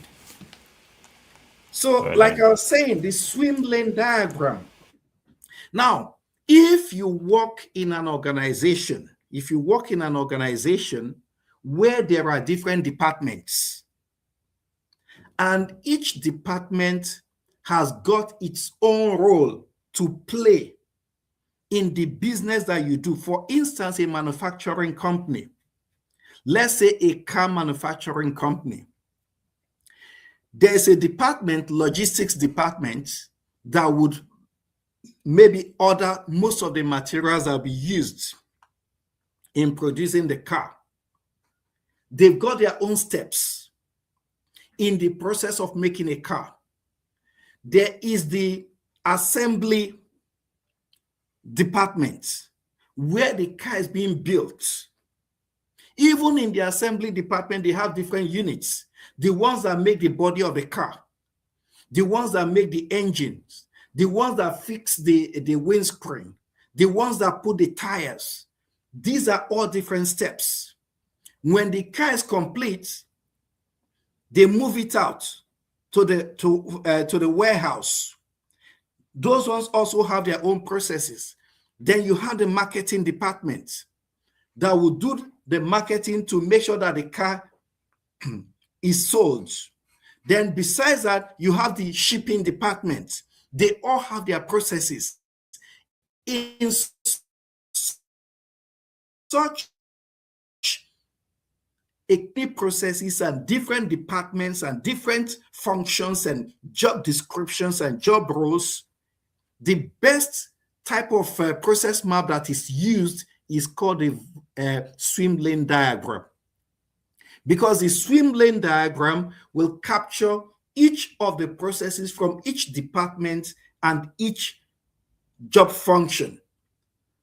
So, like I was saying, the swim lane diagram. Now, if you work in an organization, where there are different departments, and each department has got its own role to play in the business that you do. For instance, a manufacturing company, let's say a car manufacturing company, there's a department, logistics department, that would maybe order most of the materials that will be used in producing the car. They've got their own steps in the process of making a car. There is the assembly department where the car is being built. Even in the assembly department, they have different units. The ones that make the body of the car, the ones that make the engines, the ones that fix the windscreen, the ones that put the tires. These are all different steps. When the car is complete, they move it out to the warehouse. Those ones also have their own processes. Then you have the marketing department that will do the marketing to make sure that the car is sold. Then besides that, you have the shipping department. They all have their processes. In such processes and different departments and different functions and job descriptions and job roles, the best type of process map that is used is called a swim lane diagram. Because the swim lane diagram will capture each of the processes from each department and each job function.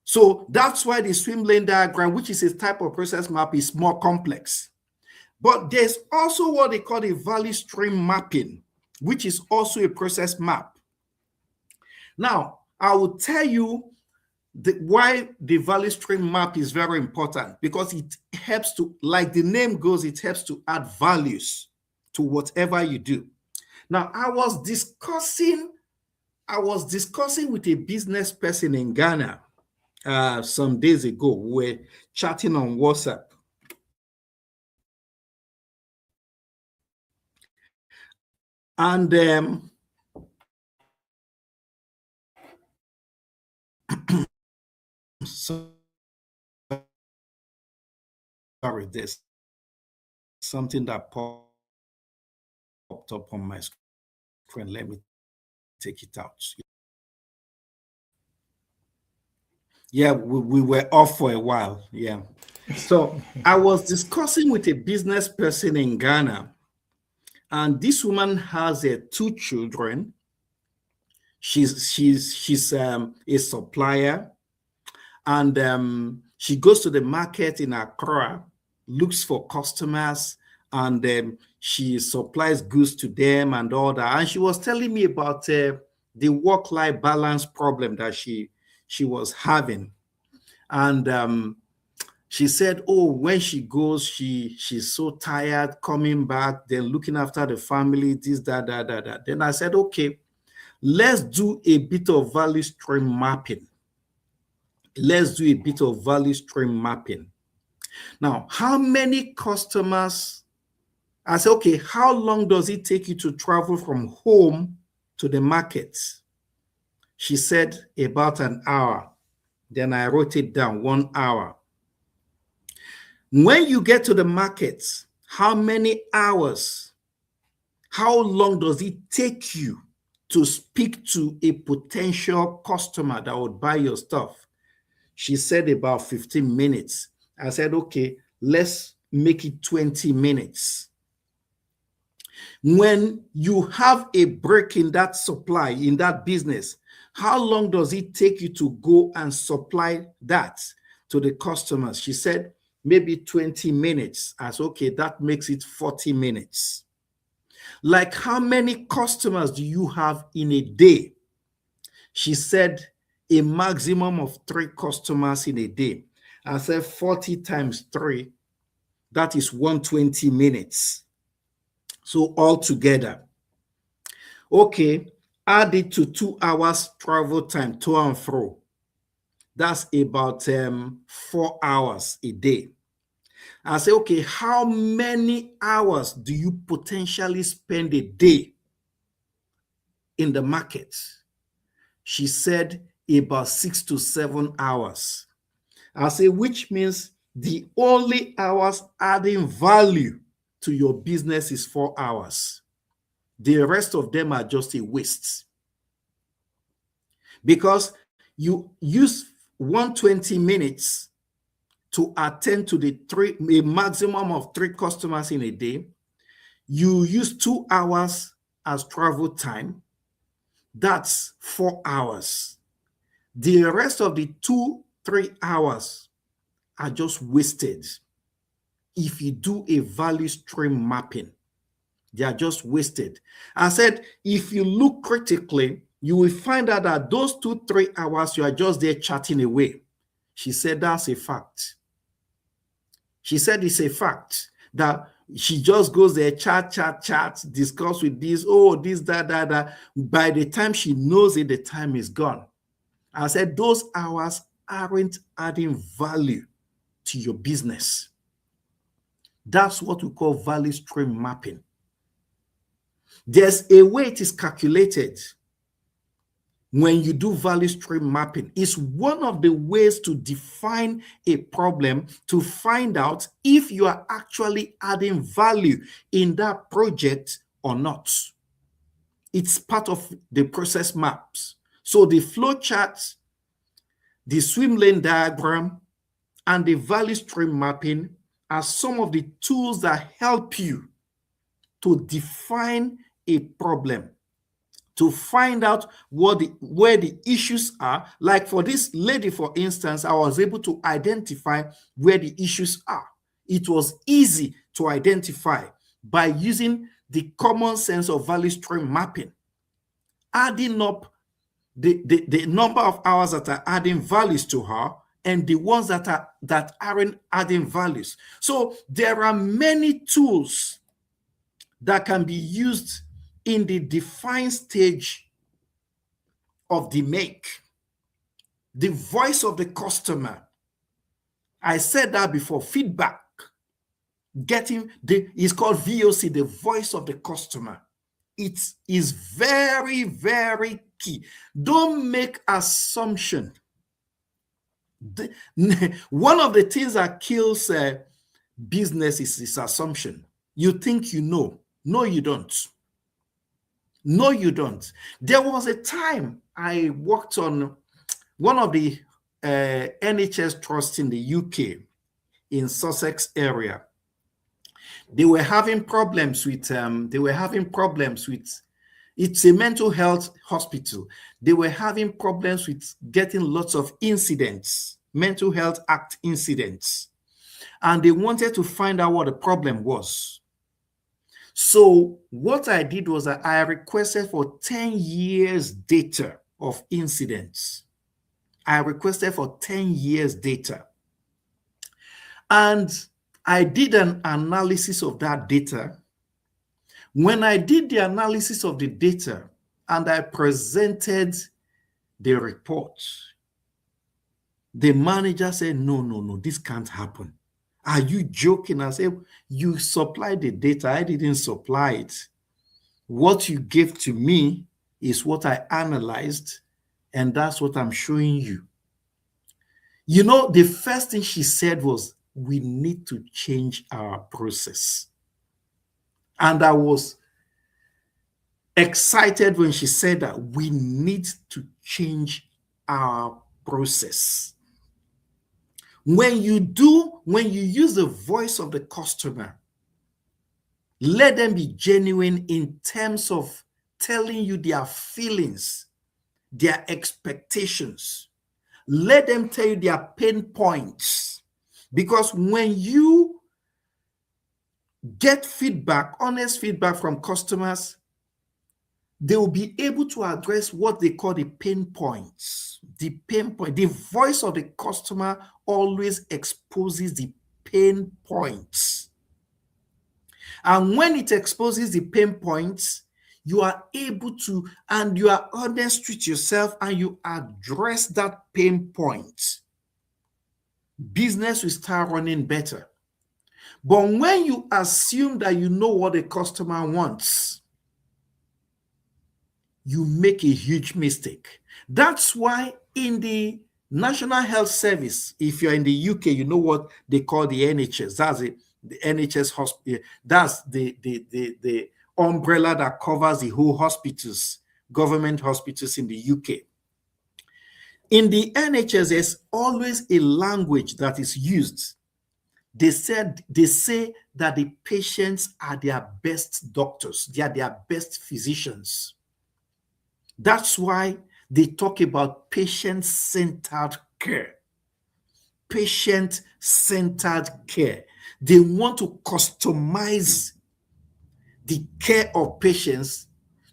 So that's why the swim lane diagram, which is a type of process map, is more complex. But there's also what they call the value stream mapping, which is also a process map. Now, I will tell you why the value stream map is very important, because it helps to, like the name goes, it helps to add values to whatever you do. Now, I was discussing with a business person in Ghana some days ago. We were chatting on WhatsApp. And sorry, there's something that popped up on my screen. Let me take it out. Yeah, we were off for a while. Yeah. So I was discussing with a business person in Ghana, and this woman has 2 children. She's a supplier, and she goes to the market in Accra, looks for customers, and she supplies goods to them and all that. And she was telling me about the work-life balance problem that she was having. And she said, oh, when she goes, she's so tired coming back, then looking after the family, this, that. Then I said, okay, let's do a bit of value stream mapping. Let's do a bit of value stream mapping. Now, how many customers? I said, okay, how long does it take you to travel from home to the market? She said about an hour. Then I wrote it down, 1 hour. When you get to the market, how many hours? How long does it take you to speak to a potential customer that would buy your stuff? She said about 15 minutes. I said, okay, let's make it 20 minutes. When you have a break in that supply, in that business, how long does it take you to go and supply that to the customers? She said, maybe 20 minutes. I said, okay, that makes it 40 minutes. Like, how many customers do you have in a day? She said, a maximum of 3 customers in a day. I said, 40 times 3, that is 120 minutes. So altogether, okay, add it to 2 hours travel time to and fro. That's about 4 hours a day. I say, okay, how many hours do you potentially spend a day in the market? She said about 6 to 7 hours. I say, which means the only hours adding value to your business is 4 hours. The rest of them are just a waste. Because you use 120 minutes to attend to a maximum of 3 customers in a day. You use 2 hours as travel time. That's 4 hours. The rest of the 2-3 hours are just wasted. If you do a value stream mapping, they are just wasted. I said, if you look critically, you will find out that those 2-3 hours, you are just there chatting away. She said, that's a fact. She said, it's a fact that she just goes there, chat, discuss with this, oh, this, that. By the time she knows it, the time is gone. I said, those hours aren't adding value to your business. That's what we call value stream mapping. There's a way it is calculated when you do value stream mapping. It's one of the ways to define a problem, to find out if you are actually adding value in that project or not. It's part of the process maps. So the flow chart, the swim lane diagram, and the value stream mapping are some of the tools that help you to define a problem, to find out where the issues are. Like for this lady, for instance, I was able to identify where the issues are. It was easy to identify by using the common sense of value stream mapping, adding up the number of hours that are adding values to her and the ones that aren't adding values. So there are many tools that can be used in the define stage of the DMAIC, the voice of the customer. I said that before, feedback. It's called VOC, the voice of the customer. It is very, very key. Don't make assumption One of the things that kills business is assumption. You think you know. No, you don't. No, you don't. There was a time I worked on one of the NHS trusts in the UK in Sussex area. They were having problems with it's a mental health hospital. They were having problems with getting lots of incidents, mental health act incidents. And they wanted to find out what the problem was. So what I did was that I requested for 10 years data of incidents. I requested for 10 years data. And I did an analysis of that data. When I did the analysis of the data and I presented the report, the manager said, no, this can't happen. Are you joking? I said, you supplied the data. I didn't supply it. What you gave to me is what I analyzed, and that's what I'm showing you. You know, the first thing she said was, we need to change our process. And I was excited when she said that we need to change our process. When you use the voice of the customer, let them be genuine in terms of telling you their feelings, their expectations. Let them tell you their pain points. Because when you get feedback, honest feedback from customers, they will be able to address what they call the pain points. The pain point, the voice of the customer always exposes the pain points. And when it exposes the pain points, you are able to, and you are honest with yourself and you address that pain point. Business will start running better. But when you assume that you know what the customer wants, you make a huge mistake. That's why in the National Health Service, if you're in the UK, you know what they call the NHS. That's it, the NHS hospital. That's the umbrella that covers the whole hospitals, government hospitals in the UK. In the NHS, there's always a language that is used. They say that the patients are their best doctors. They are their best physicians. That's why they talk about patient-centered care. Patient-centered care. They want to customize the care of patients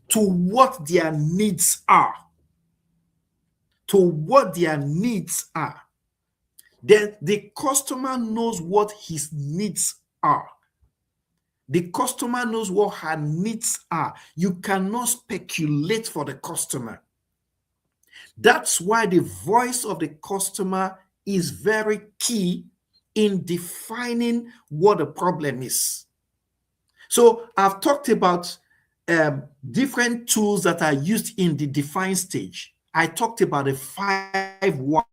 to what their needs are. To what their needs are. Then the customer knows what his needs are. The customer knows what her needs are. You cannot speculate for the customer. That's why the voice of the customer is very key in defining what the problem is. So I've talked about different tools that are used in the define stage. I talked about the 5 whys.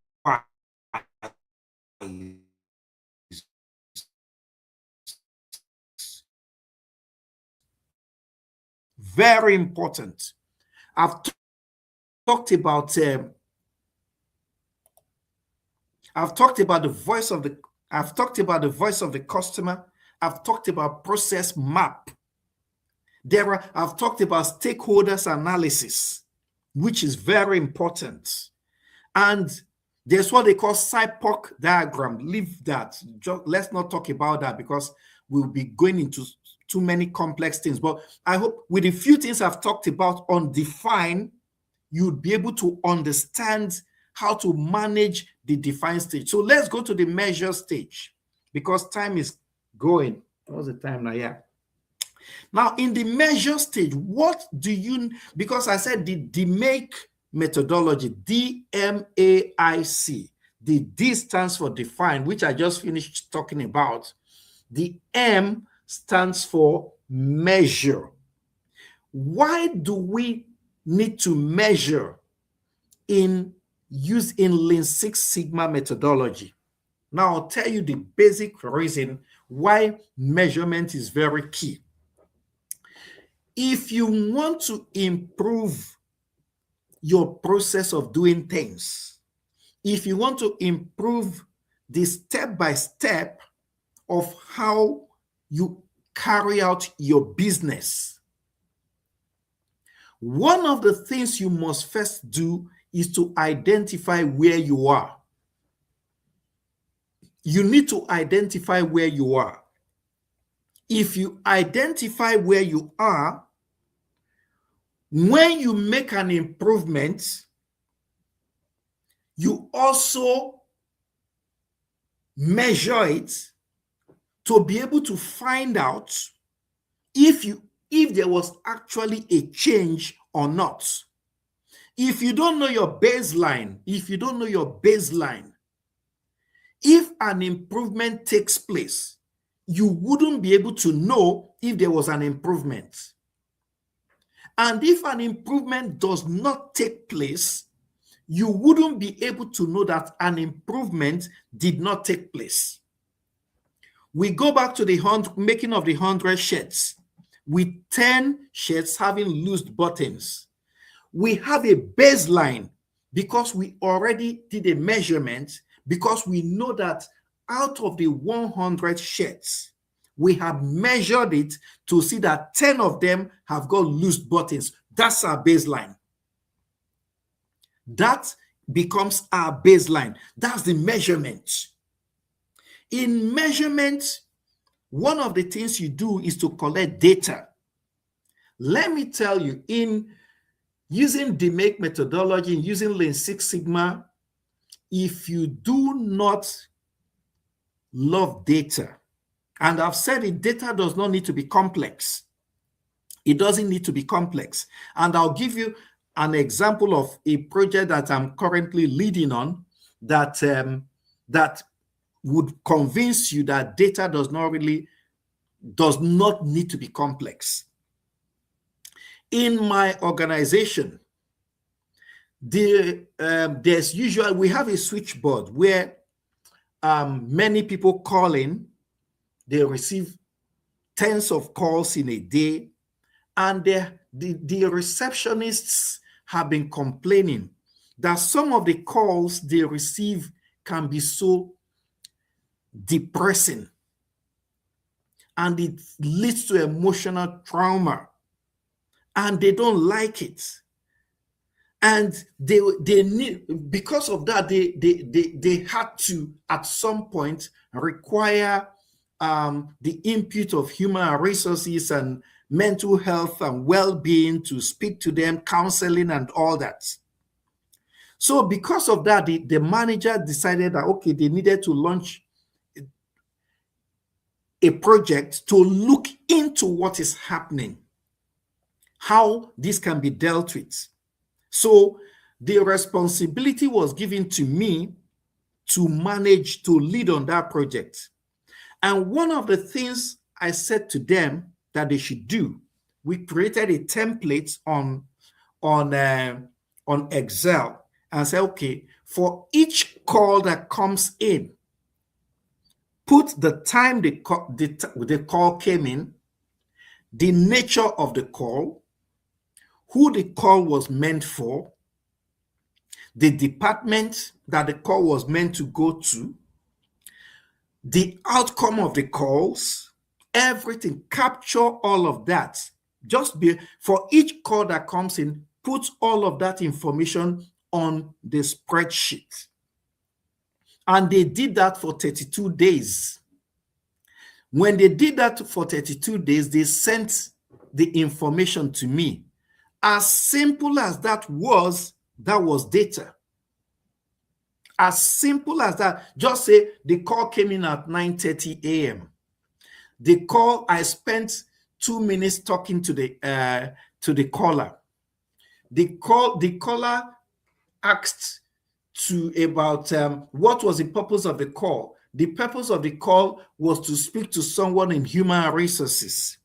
Very important. I've talked about the voice of the customer. I've talked about process map. I've talked about stakeholders analysis, which is very important. And there's what they call SIPOC diagram. Leave that. Let's not talk about that because we'll be going into too many complex things. But I hope with the few things I've talked about on define, you'd be able to understand how to manage the define stage. So let's go to the measure stage because time is going. What's the time now? Yeah. Now, in the measure stage, what do you, because I said the DMAIC methodology, DMAIC, the D stands for define, which I just finished talking about. The M stands for measure. Why do we need to measure in used in Lean Six Sigma methodology. Now, I'll tell you the basic reason why measurement is very key. If you want to improve your process of doing things, if you want to improve the step-by-step of how you carry out your business, one of the things you must first do is to identify where you are. You need to identify where you are. If you identify where you are, when you make an improvement, you also measure it to be able to find out if there was actually a change or not. If you don't know your baseline, if an improvement takes place, you wouldn't be able to know if there was an improvement. And if an improvement does not take place, you wouldn't be able to know that an improvement did not take place. We go back to the making of the 100 shirts with 10 shirts having loose buttons. We have a baseline because we already did a measurement, because we know that out of the 100 shirts, we have measured it to see that 10 of them have got loose buttons. That's our baseline. That becomes our baseline. That's the measurement. In measurement, one of the things you do is to collect data. Let me tell you, in using DMAIC methodology, using Lean Six Sigma, if you do not love data, and I've said it, data does not need to be complex. It doesn't need to be complex. And I'll give you an example of a project that I'm currently leading on that, that would convince you that data does not need to be complex. In my organization, we have a switchboard where many people call in. They receive tens of calls in a day, and the receptionists have been complaining that some of the calls they receive can be so depressing, and it leads to emotional trauma, and they don't like it. And they need, because of that, they had to at some point require the input of human resources and mental health and well-being to speak to them, counseling and all that. So because of that, the manager decided that, okay, they needed to launch a project to look into what is happening, how this can be dealt with. So the responsibility was given to me to manage, to lead on that project. And one of the things I said to them that they should do, we created a template on Excel and said, okay, for each call that comes in, put the time the call came in, the nature of the call, who the call was meant for, the department that the call was meant to go to, the outcome of the calls, everything, capture all of that. For each call that comes in, put all of that information on the spreadsheet. And they did that for 32 days. When they did that for 32 days, they sent the information to me. As simple as that was data. As simple as that. Just say the call came in at 9:30 a.m. The call, I spent 2 minutes talking to the caller. The caller asked about what was the purpose of the call. The purpose of the call was to speak to someone in human resources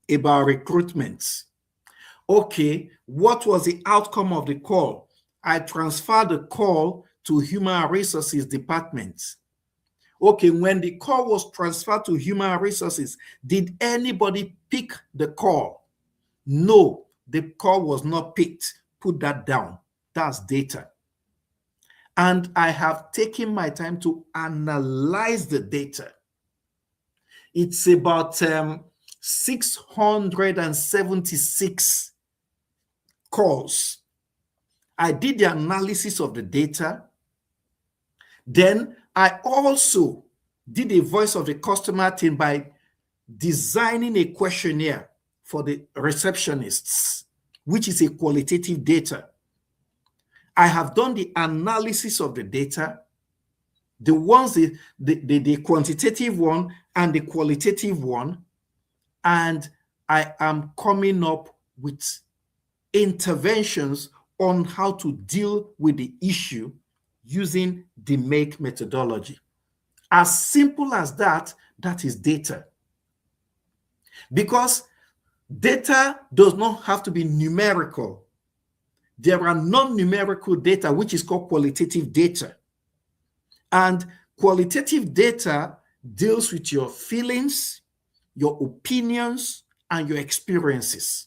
about recruitment. Okay, what was the outcome of the call? I transfer the call to human resources department. Okay, when the call was transferred to human resources, did anybody pick the call? No, the call was not picked. Put that down. That's data. And I have taken my time to analyze the data. It's about 676 calls. I did the analysis of the data. Then I also did a voice of the customer thing by designing a questionnaire for the receptionists, which is a qualitative data. I have done the analysis of the data, the ones, the quantitative one and the qualitative one, and I am coming up with interventions on how to deal with the issue using the DMAIC methodology. As simple as that, that is data. Because data does not have to be numerical. There are non-numerical data, which is called qualitative data. And qualitative data deals with your feelings, your opinions, and your experiences.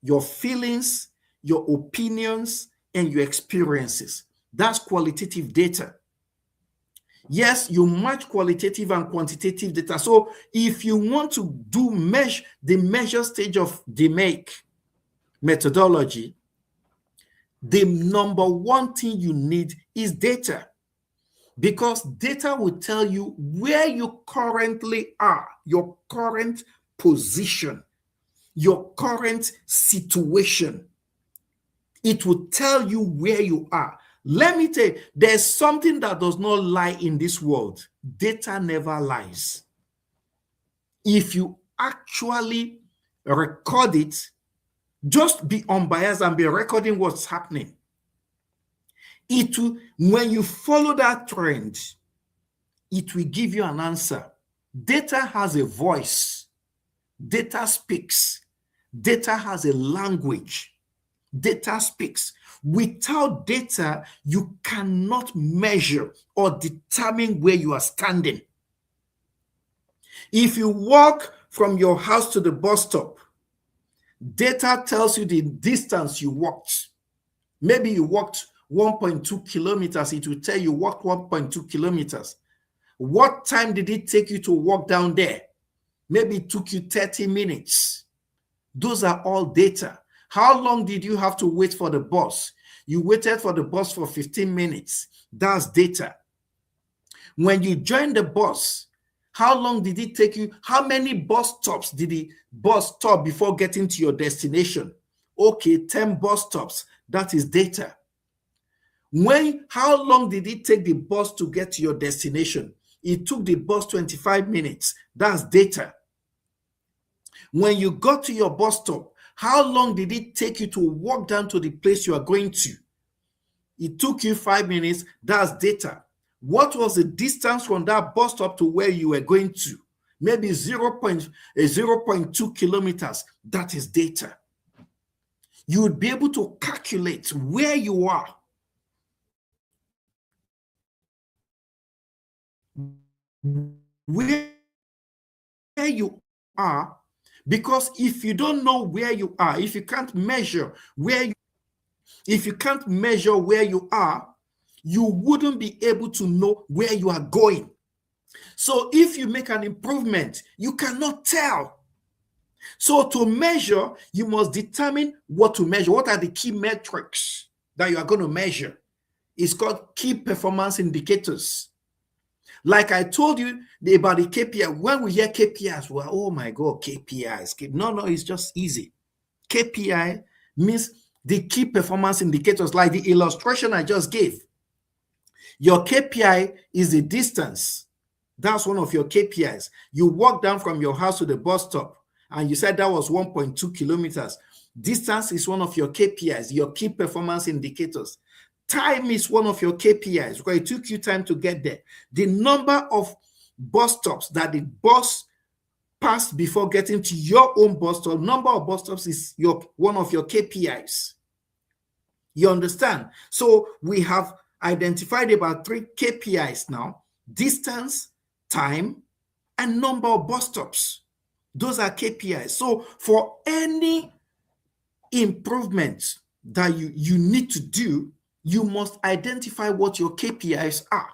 Your feelings, your opinions, and your experiences. That's qualitative data. Yes, you match qualitative and quantitative data. So if you want to do the measure stage of the DMAIC methodology, the number one thing you need is data, because data will tell you where you currently are, your current position, your current situation. It will tell you where you are. Let me tell you, there's something that does not lie in this world. Data never lies. If you actually record it, just be unbiased and be recording what's happening. It will, when you follow that trend, it will give you an answer. Data has a voice. Data speaks. Data has a language. Data speaks. Without data, you cannot measure or determine where you are standing. If you walk from your house to the bus stop, data tells you the distance you walked. Maybe you walked 1.2 kilometers. It will tell you walked 1.2 kilometers. What time did it take you to walk down there? Maybe it took you 30 minutes. Those are all data. How long did you have to wait for the bus? You waited for the bus for 15 minutes. That's data. When you joined the bus, how long did it take you? How many bus stops did the bus stop before getting to your destination? Okay, 10 bus stops. That is data. How long did it take the bus to get to your destination? It took the bus 25 minutes. That's data. When you got to your bus stop, how long did it take you to walk down to the place you are going to? It took you 5 minutes. That's data. What was the distance from that bus stop to where you were going to? Maybe 0.2 kilometers. That is data. You would be able to calculate where you are. Where you are, because if you don't know where you are, if you can't measure where you are, you wouldn't be able to know where you are going. So if you make an improvement, you cannot tell. So to measure, you must determine what to measure. What are the key metrics that you are going to measure? It's called key performance indicators. Like I told you about the KPI. When we hear KPIs, well, oh my God, KPIs. No, it's just easy. KPI means the key performance indicators, like the illustration I just gave. Your KPI is the distance. That's one of your KPIs. You walk down from your house to the bus stop, and you said that was 1.2 kilometers. Distance is one of your KPIs, your key performance indicators. Time is one of your KPIs, because it took you time to get there. The number of bus stops that the bus passed before getting to your own bus stop, number of bus stops is one of your KPIs. You understand? So we have identified about 3 KPIs now: distance, time, and number of bus stops. Those are KPIs. So for any improvement that you need to do, you must identify what your KPIs are.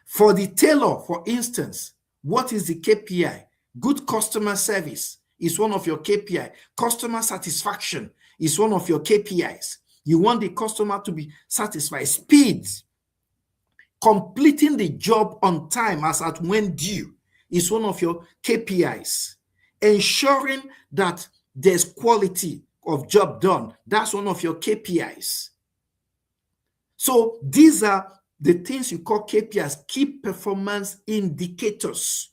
For the tailor, for instance, what is the KPI? Good customer service is one of your KPI. Customer satisfaction is one of your KPIs. You want the customer to be satisfied. Speed, completing the job on time as at when due, is one of your KPIs. Ensuring that there's quality of job done, that's one of your KPIs. So these are the things you call KPIs, key performance indicators.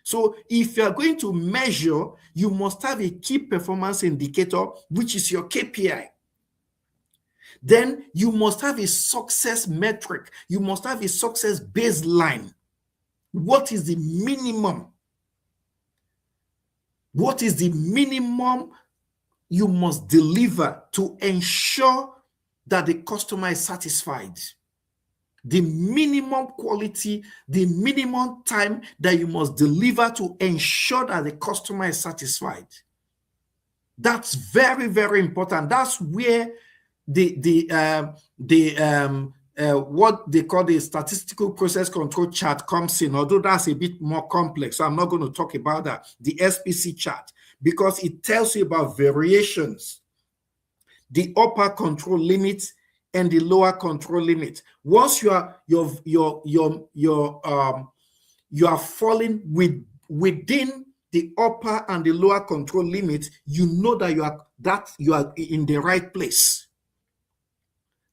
So if you are going to measure, you must have a key performance indicator, which is your KPI. Then you must have a success metric. You must have a success baseline. What is the minimum? What is the minimum you must deliver to ensure that the customer is satisfied? The minimum quality, the minimum time that you must deliver to ensure that the customer is satisfied. That's very, very important. That's where what they call the statistical process control chart comes in, although that's a bit more complex. So I'm not going to talk about that, the SPC chart, because it tells you about variations, the upper control limit and the lower control limit. Once you are falling within the upper and the lower control limit, you know that you are in the right place.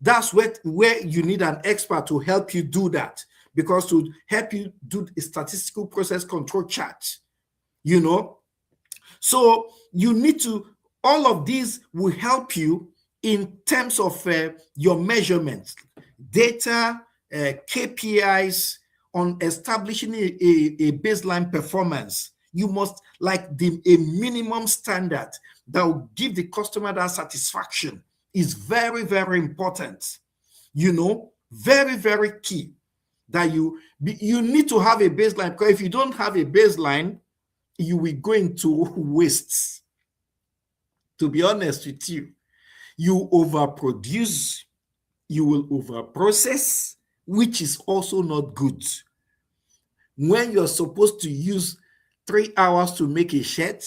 That's where you need an expert to help you do that, because to help you do a statistical process control chart, So you need to, all of these will help you in terms of your measurements, data, KPIs, on establishing a baseline performance. You must a minimum standard that will give the customer that satisfaction is very, very important. Very, very key that you need to have a baseline, because if you don't have a baseline, you will go into wastes. To be honest with you, you overproduce, you will overprocess, which is also not good. When you're supposed to use 3 hours to make a shirt,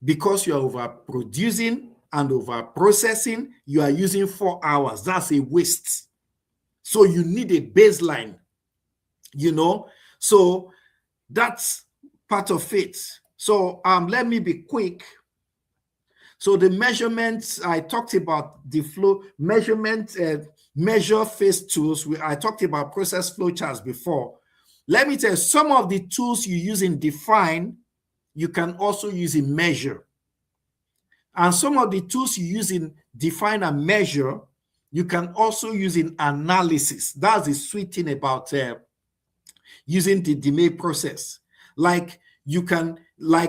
because you're overproducing and overprocessing, you are using 4 hours. That's a waste. So you need a baseline, So that's part of it. So let me be quick. So the measurements, I talked about the flow measurement, measure phase tools. I talked about process flow charts before. Let me tell you, some of the tools you use in define, you can also use in measure. And some of the tools you use in define and measure, you can also use in analysis. That's the sweet thing about using the DMAIC process. Like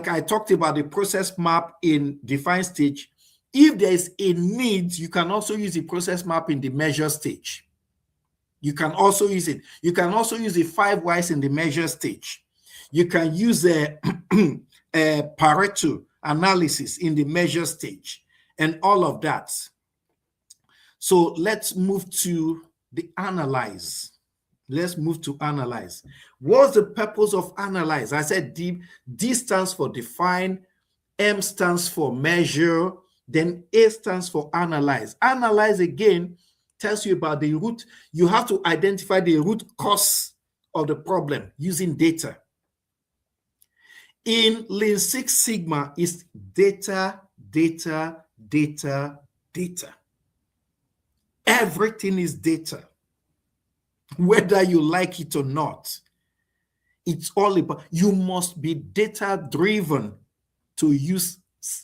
I talked about the process map in define stage. If there's a need, you can also use the process map in the measure stage. You can also use it. You can also use the 5 whys in the measure stage. You can use a Pareto analysis in the measure stage and all of that. So let's move to the analyze. Let's move to analyze. What's the purpose of analyze? I said D stands for define, M stands for measure, then A stands for analyze. Analyze again tells you about the root. You have to identify the root cause of the problem using data. In Lean Six Sigma, it's data, data, data, data. Everything is data. Whether you like it or not, it's all about, you must be data driven to use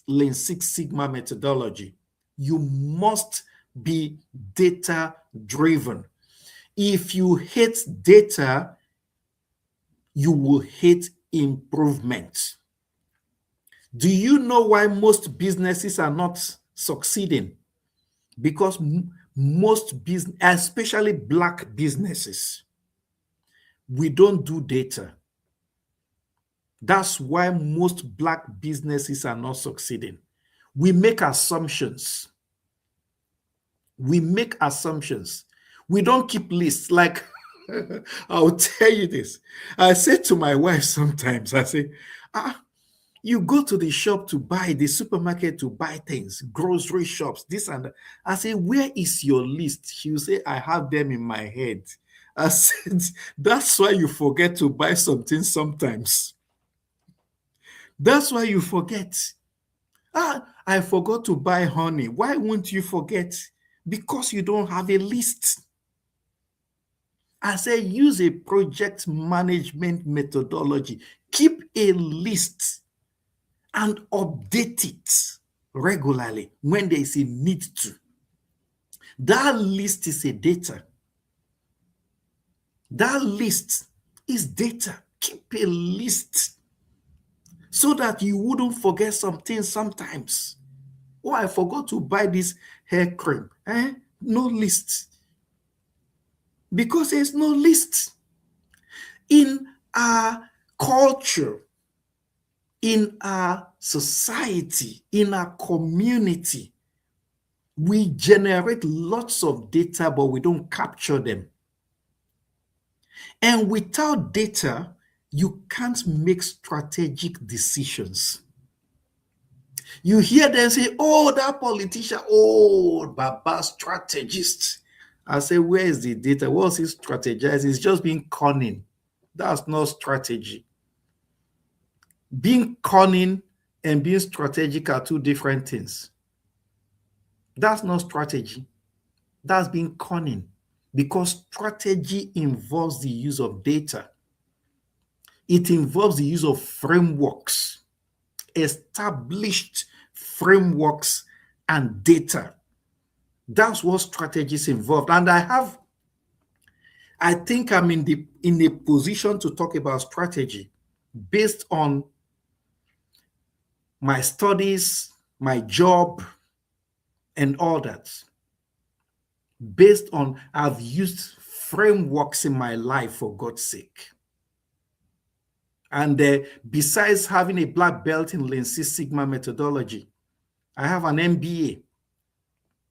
Lean Six Sigma methodology. You must be data driven. If you hate data, you will hate improvement. Do you know why most businesses are not succeeding? because most business, especially Black businesses, we don't do data. That's why most Black businesses are not succeeding. We make assumptions. We make assumptions. We don't keep lists. Like, I'll tell you this. I say to my wife sometimes, I say, you go to the shop to buy, the supermarket to buy things, grocery shops, this and that. I say, where is your list? She will say, I have them in my head. I said, that's why you forget to buy something sometimes. That's why you forget. I forgot to buy honey. Why won't you forget? Because you don't have a list. I say, use a project management methodology. Keep a list and update it regularly when there is a need to. That list is a data. That list is data. Keep a list so that you wouldn't forget something sometimes. Oh, I forgot to buy this hair cream. No list. Because there's no list. In our culture, in our society, in our community, we generate lots of data, but we don't capture them. And without data, you can't make strategic decisions. You hear them say, oh, that politician, oh, Baba strategist. I say, where is the data? What's he strategizing? It's just being cunning. That's not strategy. Being cunning and being strategic are two different things. That's not strategy. That's being cunning, because strategy involves the use of data. It involves the use of frameworks, established frameworks and data. That's what strategies involved. And I think I'm in a position to talk about strategy based on my studies, my job, and all that. Based on, I've used frameworks in my life, for God's sake. And besides having a black belt in Lean Six Sigma methodology, I have an MBA.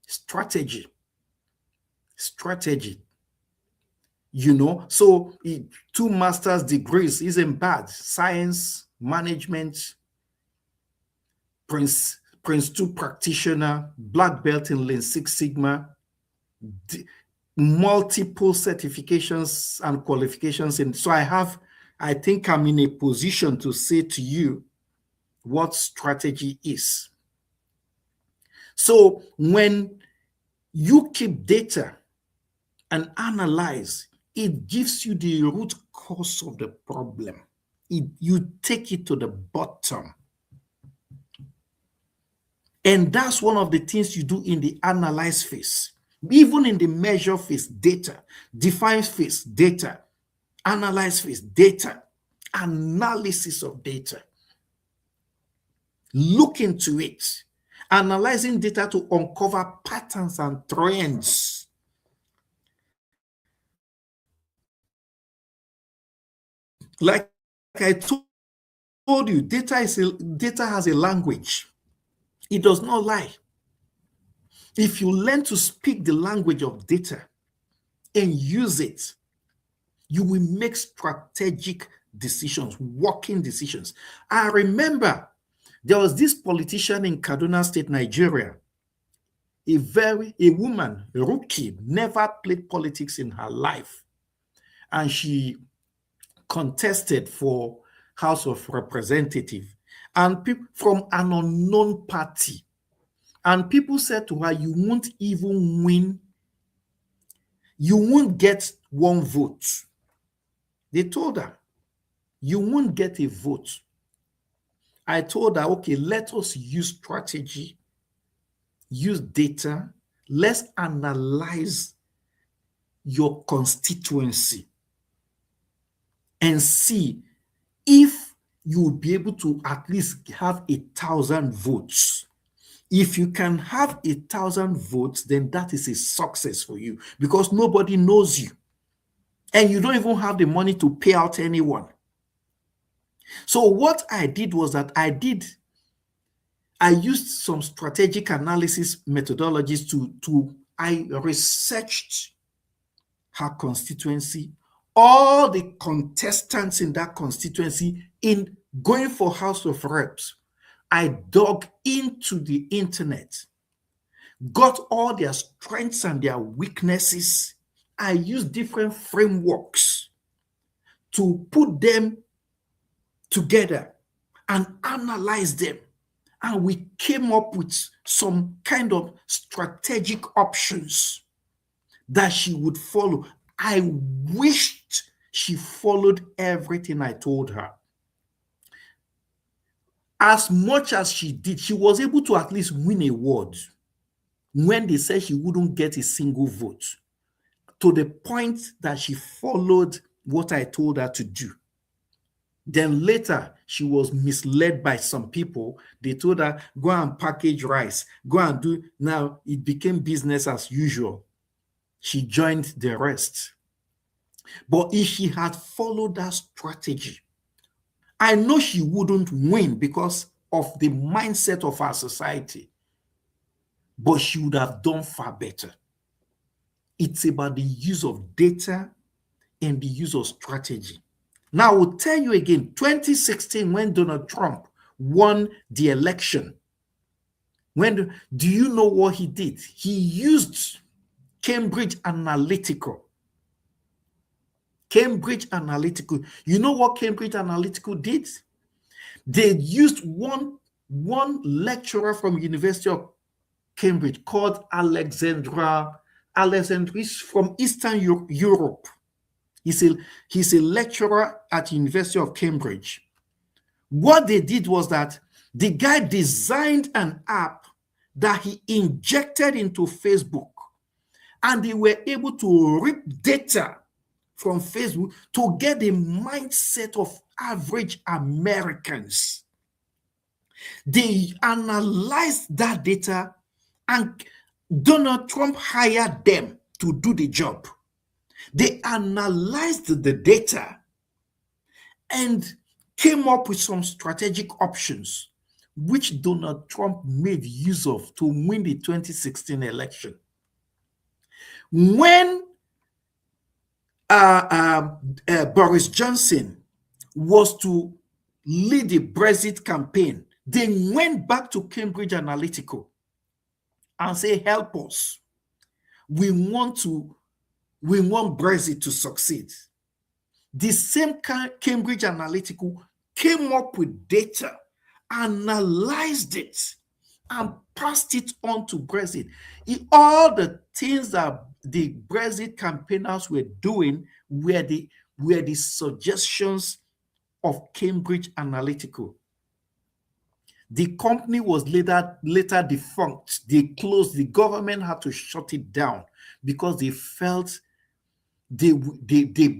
Strategy. You know, so 2 master's degrees isn't bad. Science, management, Prince 2 practitioner, black belt in Lean Six Sigma, multiple certifications and qualifications. And so I think I'm in a position to say to you what strategy is. So when you keep data and analyze, it gives you the root cause of the problem. You take it to the bottom. And that's one of the things you do in the analyze phase. Even in the measure phase, data. Define phase, data. Analyze phase, data. Analysis of data. Look into it. Analyzing data to uncover patterns and trends. Like I told you, data has a language. It does not lie. If you learn to speak the language of data and use it, you will make strategic decisions, working decisions. I remember there was this politician in Kaduna State, Nigeria, a woman, a rookie, never played politics in her life. And she contested for House of Representatives, and people from an unknown party. And people said to her, you won't even win. You won't get 1 vote. They told her, you won't get a vote. I told her, okay, let us use strategy, use data. Let's analyze your constituency and see if you will be able to at least have 1,000 votes. If you can have 1,000 votes, then that is a success for you because nobody knows you. And you don't even have the money to pay out anyone. So what I did was that I used some strategic analysis methodologies I researched her constituency, all the contestants in that constituency in going for House of Reps. I dug into the internet, got all their strengths and their weaknesses. I used different frameworks to put them together and analyze them. And we came up with some kind of strategic options that she would follow. I wished she followed everything I told her. As much as she did, she was able to at least win awards when they said she wouldn't get a single vote, to the point that she followed what I told her to do. Then later, she was misled by some people. They told her, go and package rice, go and do. Now it became business as usual. She joined the rest. But if she had followed that strategy, I know she wouldn't win because of the mindset of our society, but she would have done far better. It's about the use of data and the use of strategy. Now, I will tell you again, 2016, when Donald Trump won the election, do you know what he did? He used Cambridge Analytica. Cambridge Analytica. You know what Cambridge Analytica did? They used one lecturer from University of Cambridge called Alexandris from Eastern Europe. He's a lecturer at University of Cambridge. What they did was that the guy designed an app that he injected into Facebook, and they were able to rip data from Facebook to get the mindset of average Americans. They analyzed that data, and Donald Trump hired them to do the job. They analyzed the data and came up with some strategic options, which Donald Trump made use of to win the 2016 election. When Boris Johnson was to lead the Brexit campaign, they went back to Cambridge Analytica and say, help us. We want Brexit to succeed. The same Cambridge Analytica came up with data, analyzed it, and passed it on to Brexit. All the things that the Brexit campaigners were doing were the suggestions of Cambridge Analytica. The company was later defunct. They closed. The government had to shut it down because they felt they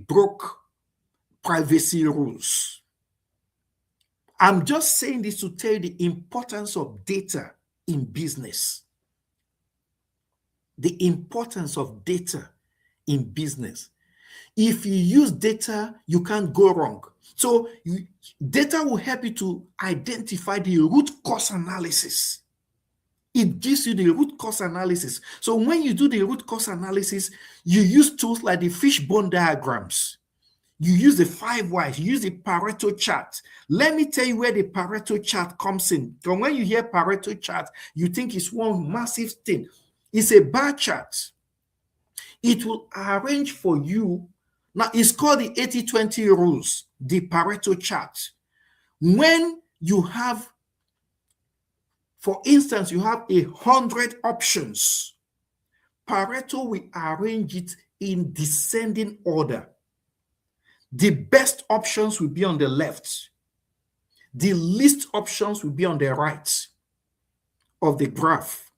broke privacy rules. I'm just saying this to tell you the importance of data in business. The importance of data in business. If you use data, you can't go wrong. So data will help you to identify the root cause analysis. It gives you the root cause analysis. So when you do the root cause analysis, you use tools like the fishbone diagrams. You use the 5 whys, you use the Pareto chart. Let me tell you where the Pareto chart comes in. So when you hear Pareto chart, you think it's one massive thing. It's a bar chart. It will arrange for you. Now, it's called the 80-20 rules, the Pareto chart. When you have, for instance, you have 100 options, Pareto will arrange it in descending order. The best options will be on the left. The least options will be on the right of the graph.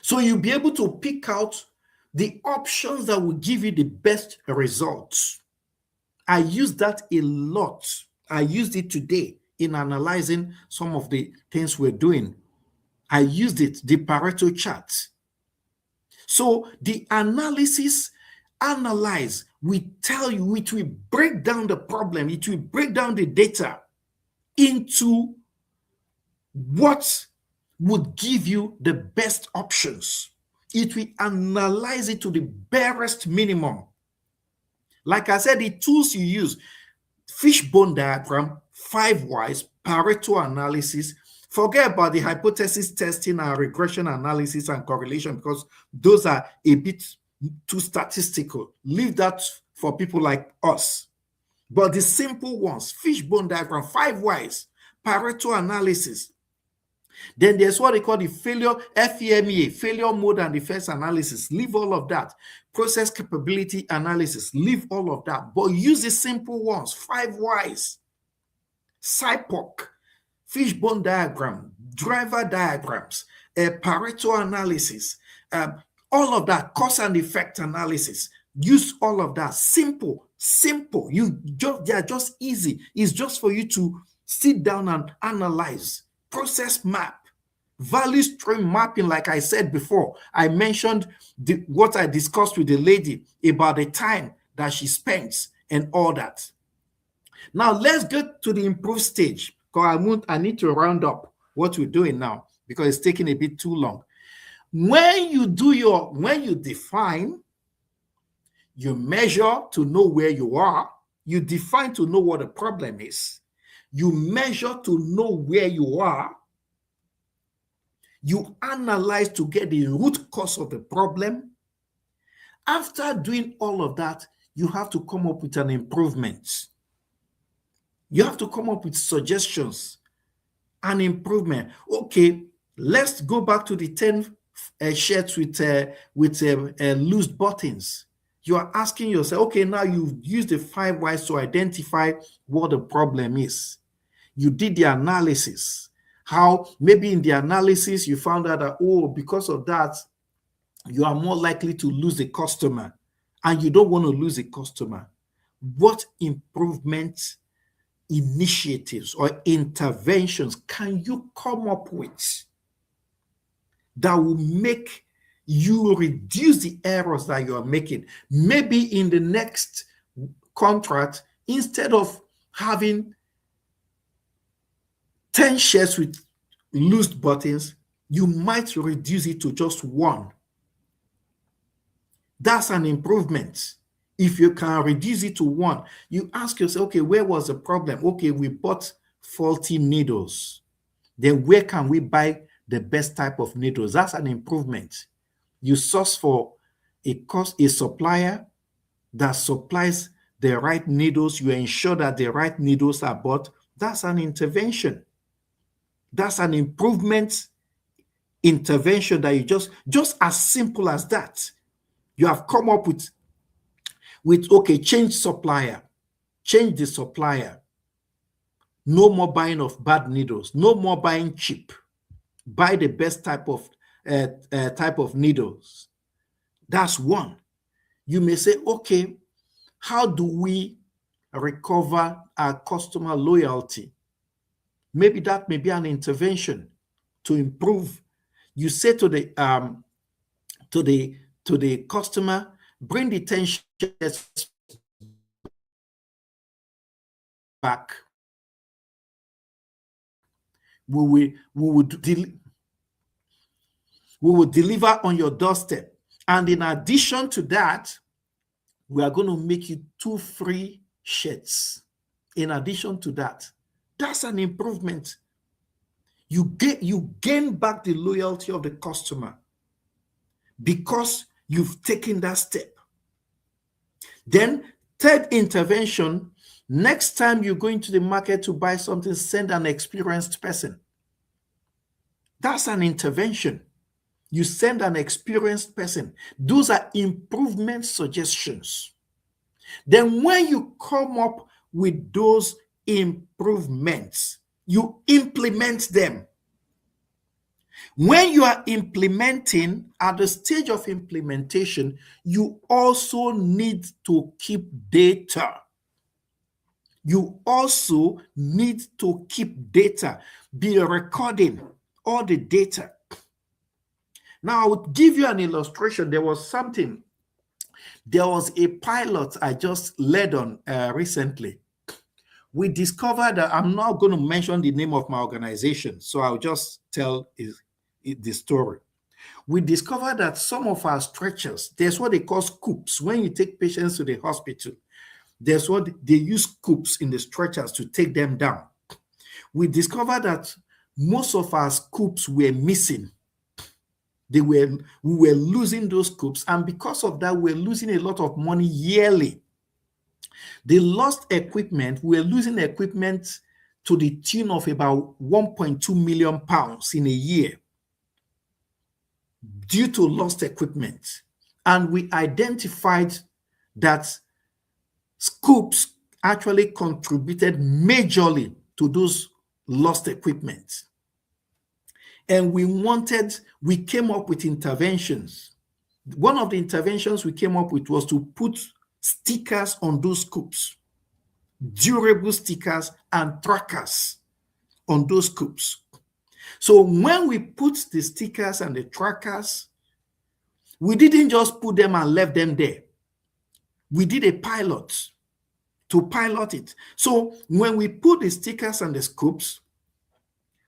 So you'll be able to pick out the options that will give you the best results. I use that a lot. I used it today in analyzing some of the things we're doing. I used it, the Pareto chart. So the analyze, we tell you, it will break down the problem, it will break down the data into what would give you the best options. It will analyze it to the barest minimum. Like I said, the tools you use, fishbone diagram, 5 whys, Pareto analysis. Forget about the hypothesis testing and regression analysis and correlation, because those are a bit too statistical. Leave that for people like us. But the simple ones, fishbone diagram, 5 whys, Pareto analysis. Then there's what they call the FEMA, failure mode and defense analysis. Leave all of that. Process capability analysis. Leave all of that. But use the simple ones, 5 whys, SIPOC, fishbone diagram, driver diagrams, Pareto analysis, all of that, cause and effect analysis. Use all of that. Simple. They are just easy. It's just for you to sit down and analyze. Process map, value stream mapping. Like I said before, I mentioned what I discussed with the lady about the time that she spends and all that. Now let's get to the improved stage, because I need to round up what we're doing now because it's taking a bit too long. When you define, you measure to know where you are, you define to know what the problem is, you measure to know where you are, you analyze to get the root cause of the problem. After doing all of that, you have to come up with an improvement. You have to come up with suggestions, an improvement. Okay, let's go back to the 10 shirts with loose buttons. You are asking yourself, okay, now you've used the 5 whys to identify what the problem is. You did the analysis. How maybe in the analysis you found out that, oh, because of that, you are more likely to lose a customer, and you don't want to lose a customer. What improvement initiatives or interventions can you come up with that will make you reduce the errors that you are making? Maybe in the next contract, instead of having 10 shirts with loose buttons, you might reduce it to just 1. That's an improvement. If you can reduce it to 1, you ask yourself, okay, where was the problem? Okay, we bought faulty needles. Then where can we buy the best type of needles? That's an improvement. You source for a supplier that supplies the right needles. You ensure that the right needles are bought. That's an intervention. That's an improvement intervention that you just as simple as that. You have come up with okay, change supplier, change the supplier. No more buying of bad needles. No more buying cheap. Buy the best type of needles. That's one. You may say, okay, how do we recover our customer loyalty? Maybe that may be an intervention to improve. You say to the customer, bring the 10 shares back. We will deliver on your doorstep. And in addition to that, we are going to make you 2 free shirts. In addition to that, that's an improvement. You gain back the loyalty of the customer because you've taken that step. Then, third intervention, next time you're going to the market to buy something, send an experienced person. That's an intervention. You send an experienced person. Those are improvement suggestions. Then when you come up with those improvements, you implement them. When you are implementing, at the stage of implementation, you also need to keep data. You also need to keep data. Be recording all the data. Now, I would give you an illustration. There was a pilot I just led on recently. We discovered that I'm not going to mention the name of my organization, so I'll just tell the story. We discovered that some of our stretchers, there's what they call scoops. When you take patients to the hospital, there's what they use scoops in the stretchers to take them down. We discovered that most of our scoops were missing. We were losing those scoops, and because of that, we're losing a lot of money yearly. The lost equipment, we're losing equipment to the tune of about 1.2 million pounds in a year due to lost equipment. And we identified that scoops actually contributed majorly to those lost equipment. And we came up with interventions. One of the interventions we came up with was to put stickers on those scoops, durable stickers and trackers on those scoops. So when we put the stickers and the trackers, we didn't just put them and left them there. We did a pilot to pilot it. So when we put the stickers and the scoops,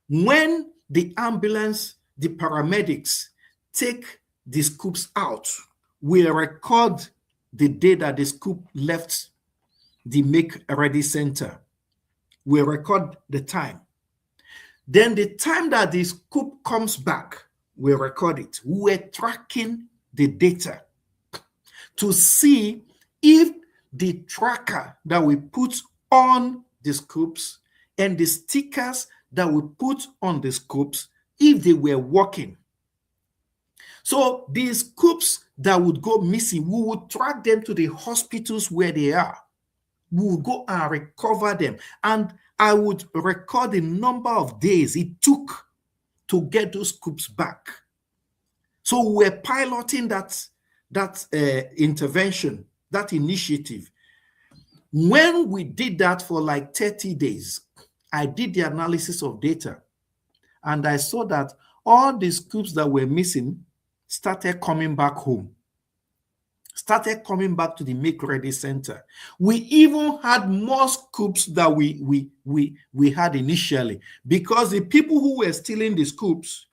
when the ambulance, the paramedics take the scoops out, we record the day that the scoop left the Make Ready Center. We record the time. Then the time that the scoop comes back, we record it. We're tracking the data to see if the tracker that we put on the scoops and the stickers that we put on the scoops, if they were working. So these scoops that would go missing, we would track them to the hospitals where they are. We would go and recover them. And I would record the number of days it took to get those scoops back. So we're piloting that intervention, that initiative. When we did that for like 30 days, I did the analysis of data, and I saw that all the scoops that were missing started coming back home, started coming back to the Make Ready Center. We even had more scoops than we had initially, because the people who were stealing the scoops,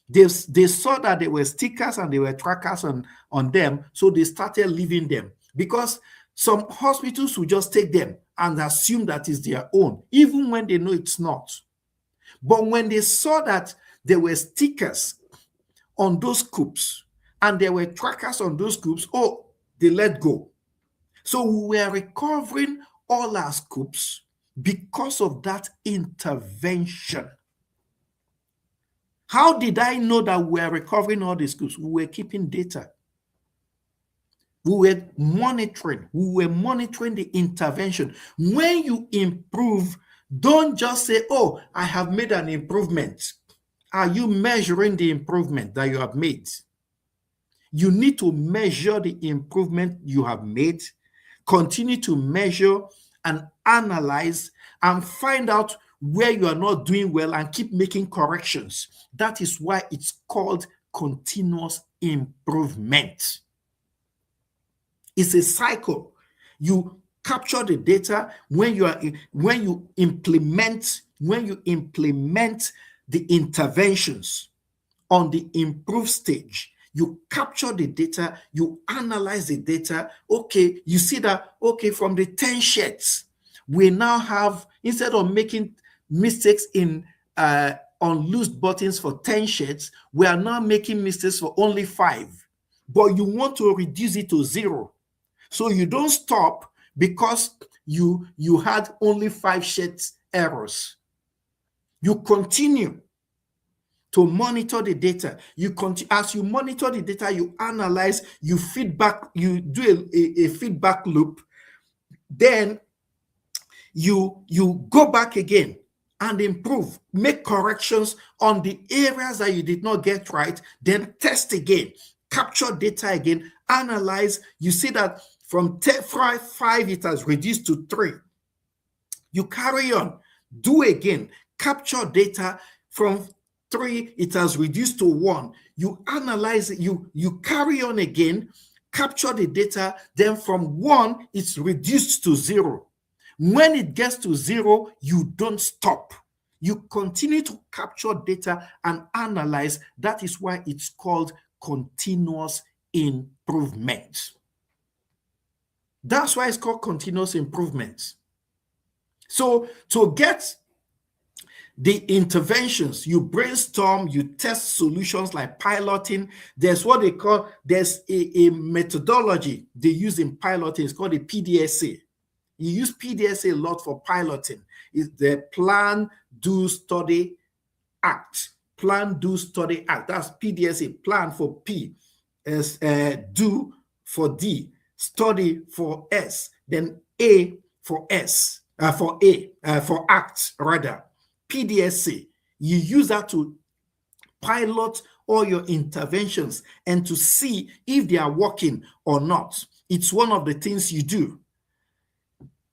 they saw that there were stickers and there were trackers on them, so they started leaving them, because some hospitals will just take them and assume that it's their own, even when they know it's not. But when they saw that there were stickers on those scoops and there were trackers on those scoops, they let go. So we were recovering all our scoops because of that intervention. How did I know that we were recovering all the scoops? We were keeping data. We were monitoring the intervention. When you improve, don't just say, oh, I have made an improvement. Are you measuring the improvement that you have made? You need to measure the improvement you have made, continue to measure and analyze and find out where you are not doing well and keep making corrections. That is why it's called continuous improvement. It's a cycle. You capture the data when you implement the interventions on the improved stage. You capture the data, you analyze the data. Okay, you see that, okay, from the 10 sheds, we now have, instead of making mistakes on loose buttons for 10 sheds, we are now making mistakes for only 5. But you want to reduce it to 0. So you don't stop because you had only 5 sheds errors. You continue to monitor the data. As you monitor the data, you analyze, you feedback, you do a feedback loop. Then you go back again and improve, make corrections on the areas that you did not get right, then test again, capture data again, analyze. You see that from 5 it has reduced to 3. You carry on, do again, capture data from 3, it has reduced to 1. You analyze it, you carry on again, capture the data, then from 1, it's reduced to 0. When it gets to 0, you don't stop. You continue to capture data and analyze. That is why it's called continuous improvement. That's why it's called continuous improvement. So to get the interventions, you brainstorm, you test solutions like piloting. There's what they call, there's a methodology they use in piloting. It's called a PDSA. You use PDSA a lot for piloting. It's the plan, do, study, act. Plan, do, study, act. That's PDSA. Plan for P, as do for D, study for S, then A for S, for act rather. PDSA. You use that to pilot all your interventions and to see if they are working or not. It's one of the things you do.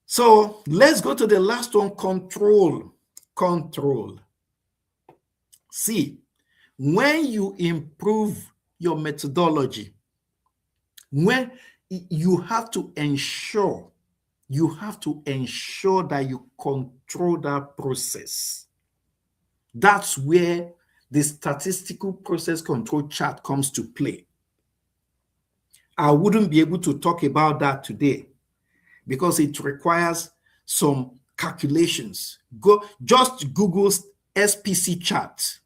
So let's go to the last one, control. Control. See, when you improve your methodology, when you have to ensure that you control that process. That's where the statistical process control chart comes to play. I wouldn't be able to talk about that today because it requires some calculations. Just Google SPC chart.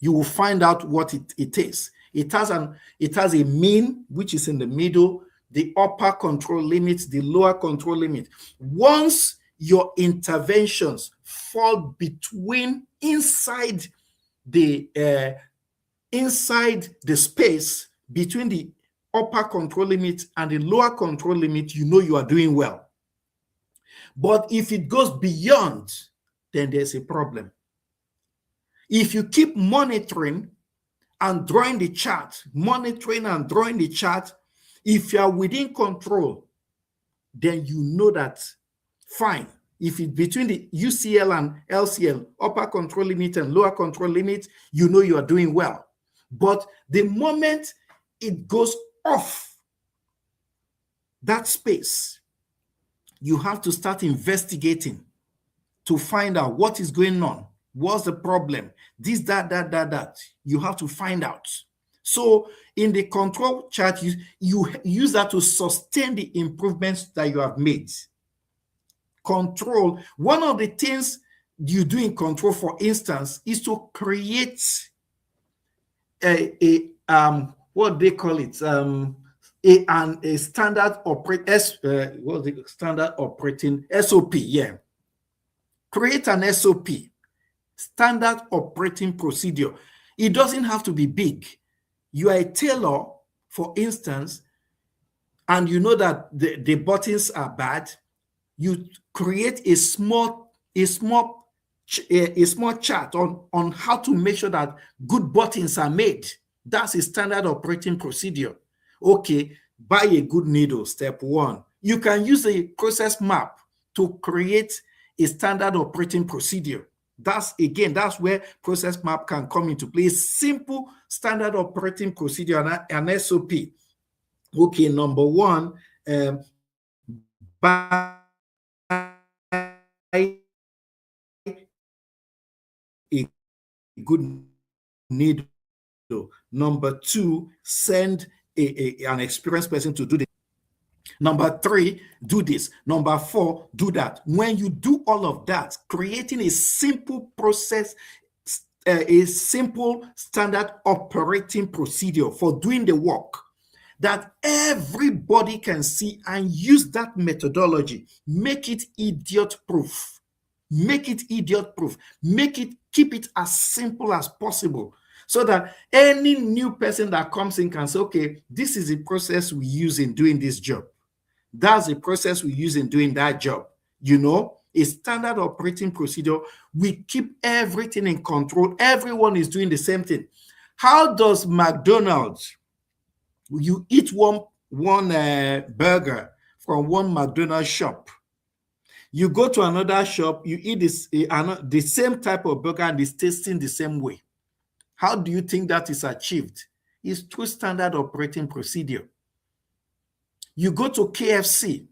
You will find out what it is. It has a mean, which is in the middle, the upper control limit, the lower control limit. Once your interventions fall inside the space between the upper control limit and the lower control limit, you know you are doing well. But if it goes beyond, then there's a problem. If you keep monitoring and drawing the chart, if you are within control, then you know that fine. If it's between the UCL and LCL, upper control limit and lower control limit, you know you are doing well. But the moment it goes off that space, you have to start investigating to find out what is going on. What's the problem? This, that. You have to find out. So in the control chart, you use that to sustain the improvements that you have made. Control, one of the things you do in control, for instance, is to create what they call it, a standard operating SOP. Yeah, create an SOP, standard operating procedure. It doesn't have to be big. You are a tailor, for instance, and you know that the buttons are bad. You create a small chart on how to make sure that good buttons are made. That's a standard operating procedure. Okay, buy a good needle, step 1. You can use a process map to create a standard operating procedure. That's where process map can come into play. Simple standard operating procedure, an SOP. Okay, number 1, buy a good needle. Number 2, send an experienced person to do this. Number 3, do this. Number 4, do that. When you do all of that, creating a simple process, a simple standard operating procedure for doing the work that everybody can see and use that methodology. Make it idiot proof. Make it idiot proof. Keep it as simple as possible, so that any new person that comes in can say, okay, this is the process we use in doing this job. That's the process we use in doing that job. You know, a standard operating procedure. We keep everything in control. Everyone is doing the same thing. How does McDonald's, you eat one burger from one McDonald's shop, you go to another shop, you eat the same type of burger and it's tasting the same way. How do you think that is achieved? It's through standard operating procedure. You go to KFC,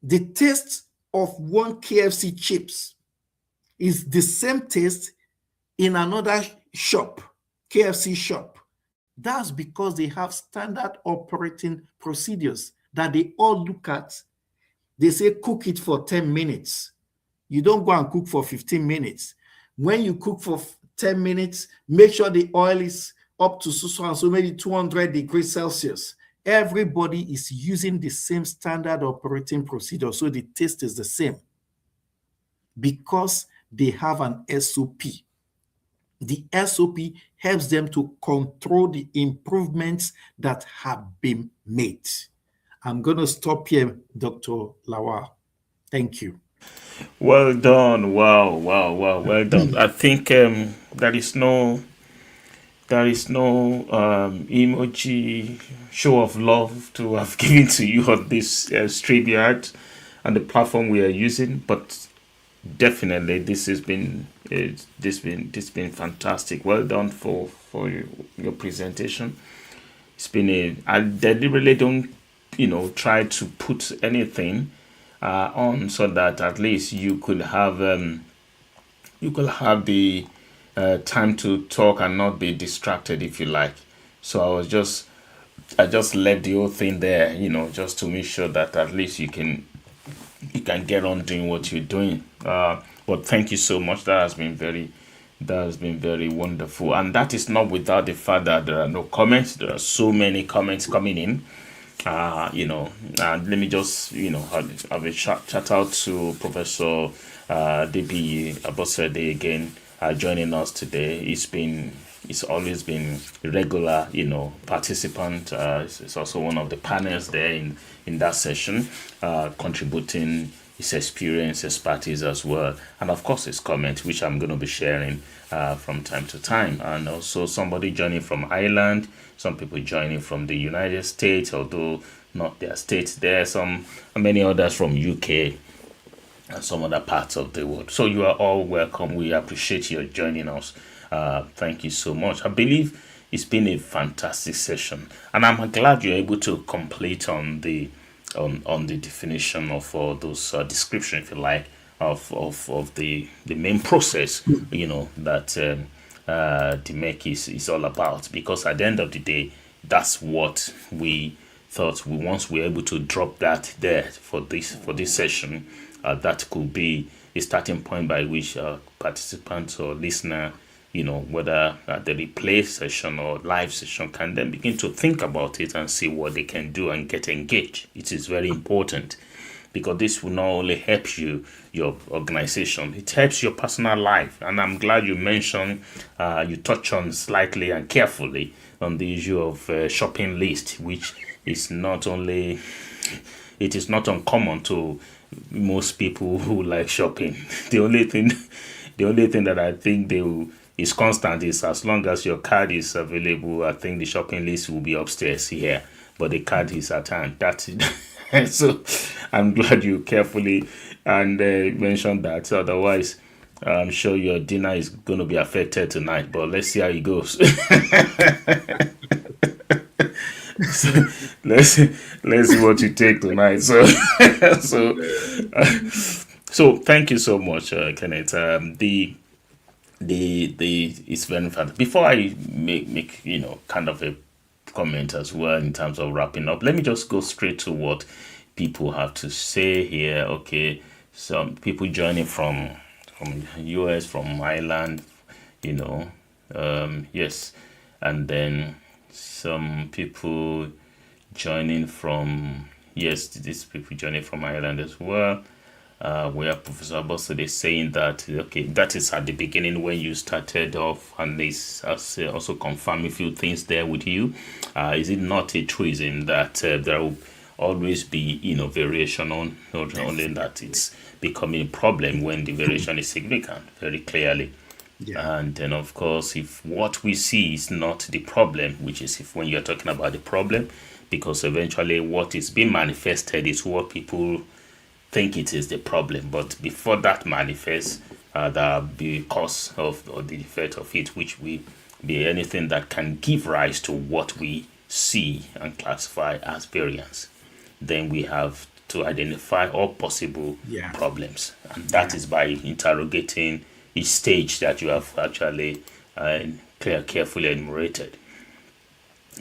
the taste of one KFC chips is the same taste in another shop, KFC shop. That's because they have standard operating procedures that they all look at. They say cook it for 10 minutes. You don't go and cook for 15 minutes. When you cook for 10 minutes, make sure the oil is up to so and so, maybe 200 degrees Celsius. Everybody is using the same standard operating procedure, so the taste is the same because they have an SOP. The SOP helps them to control the improvements that have been made. I'm going to stop here, Dr. Lawal. Thank you. Well done. Wow. Well done. I think there is no emoji show of love to have given to you on this StreamYard and the platform we are using, but definitely this has been fantastic. Well done for your presentation. It's been I deliberately don't try to put anything on so that at least you could have the time to talk and not be distracted, if you like. So I just left the whole thing there, just to make sure that at least you can get on doing what you're doing. But thank you so much. That has been very wonderful. And that is not without the fact that there are no comments. There are so many comments coming in. And let me just have a shout out to Professor DB Abosede again joining us today. He's always been a regular participant. He's also one of the panels there in that session, contributing his experience, expertise as well, and of course his comments, which I'm going to be sharing from time to time. And also somebody joining from Ireland, some people joining from the United States, although not their states there, many others from UK and some other parts of the world. So you are all welcome. We appreciate your joining us. Thank you so much. I believe it's been a fantastic session, and I'm glad you're able to complete on the definition of all those description, if you like, of the main process, that DMAIC is all about. Because at the end of the day, that's what we thought. Once we're able to drop that there for this session, that could be a starting point by which participants or listener, whether the replay session or live session, can then begin to think about it and see what they can do and get engaged. It is very important, because this will not only help you, your organization, it helps your personal life. And I'm glad you mentioned, you touch on slightly and carefully on the issue of shopping list, which is not only, it is not uncommon to most people who like shopping. The only thing that I think is constant is, as long as your card is available, I think the shopping list will be upstairs here, but the card is at hand. That's it. So I'm glad you carefully and mentioned that. Otherwise, I'm sure your dinner is going to be affected tonight, but let's see how it goes. So let's see what you take tonight. So thank you so much, Kenneth. The it's very fun. Before I make kind of a comment as well in terms of wrapping up, let me just go straight to what people have to say here. Okay, some people joining from US, from Ireland, yes, and then some people joining from these people joining from Ireland as well. Where Professor Abosede is saying that, okay, that is at the beginning when you started off, and this has also confirmed a few things there with you. Is it not a truism that there will always be variation on, not only that it's becoming a problem when the variation is significant, very clearly. Yeah. And then, of course, if what we see is not the problem, which is if when you're talking about the problem, because eventually what is being manifested is what people think it is the problem. But before that manifests, that be cause of or the effect of it, which will be anything that can give rise to what we see and classify as variance. Then we have to identify all possible problems, and that is by interrogating each stage that you have actually carefully enumerated.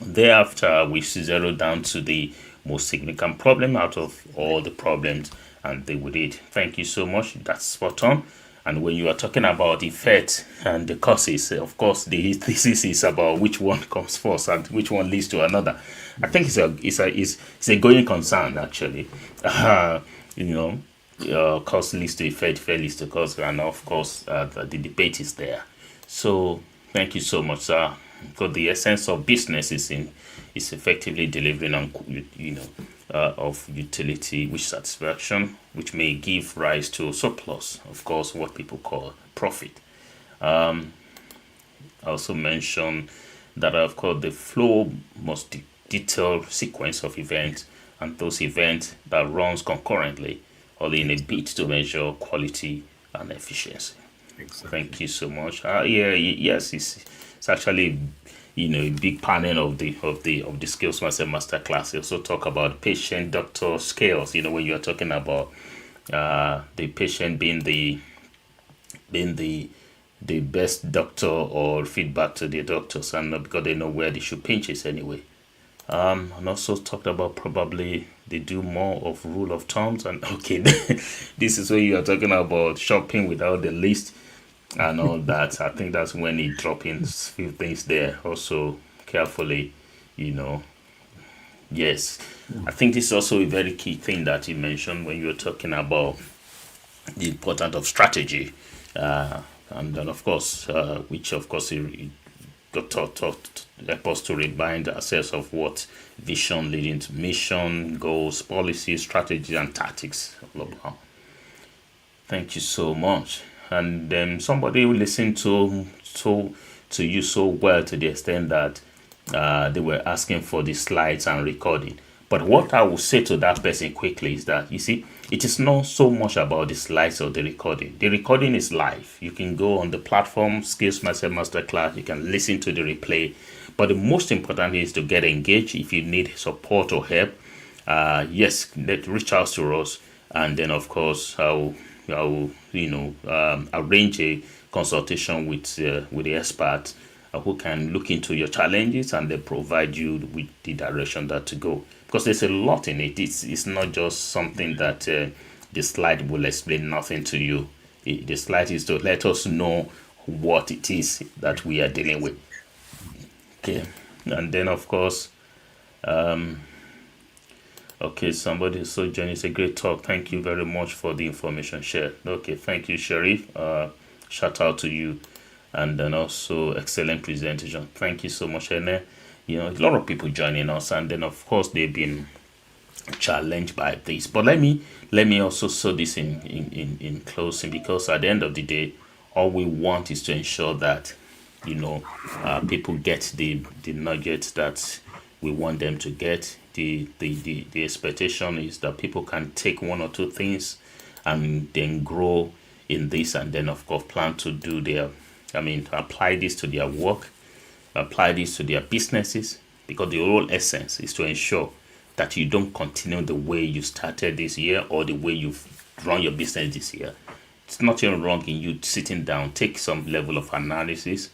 Thereafter, we zero down to the most significant problem out of all the problems and deal with it. Thank you so much. That's spot on. And when you are talking about effect and the causes, of course, the thesis is about which one comes first and which one leads to another. I think it's a going concern actually. Cause leads to effect, effect leads to cause, and of course, the debate is there. So thank you so much, sir. Because the essence of business is effectively delivering on of utility, which satisfaction, which may give rise to surplus, of course, what people call profit. I also mentioned that, of course, the flow must detailed sequence of events, and those events that runs concurrently, all in a bid to measure quality and efficiency. Exactly. Thank you so much. Yes, it's actually a big panel of the Skillsmindset Masterclass. They also talk about patient doctor scales. When you are talking about the patient being the best doctor or feedback to the doctors, and not because they know where they should pinch it anyway. And also talked about probably they do more of rule of thumbs, and okay, this is where you are talking about shopping without the list and all that. I think that's when he drop in a few things there also carefully, Yes, I think this is also a very key thing that you mentioned when you were talking about the importance of strategy, and then of course, which of course he got taught help us to remind ourselves of what vision leading to mission, goals, policy, strategy, and tactics. Blah, blah. Thank you so much. And then somebody who listened to you so well to the extent that they were asking for the slides and recording. But what I will say to that person quickly is that, you see, it is not so much about the slides or the recording. The recording is live. You can go on the platform, Skillsmindset Masterclass, you can listen to the replay. But the most important is to get engaged. If you need support or help, yes, reach out to us. And then, of course, I will arrange a consultation with the expert who can look into your challenges and they provide you with the direction that to go. Because there's a lot in it. It's not just something that the slide will explain nothing to you. The slide is to let us know what it is that we are dealing with. Okay, and then of course, okay, somebody so Jenny, it's a great talk. Thank you very much for the information shared. Okay, thank you, Sharif. Shout out to you, and then also excellent presentation. Thank you so much, Ene. A lot of people joining us, and then of course they've been challenged by this. But let me also say this in closing, because at the end of the day, all we want is to ensure that people get the nuggets that we want them to get. The expectation is that people can take one or two things and then grow in this, and then of course plan to do apply this to their work, apply this to their businesses, because the whole essence is to ensure that you don't continue the way you started this year or the way you've run your business this year. It's nothing wrong in you sitting down, take some level of analysis,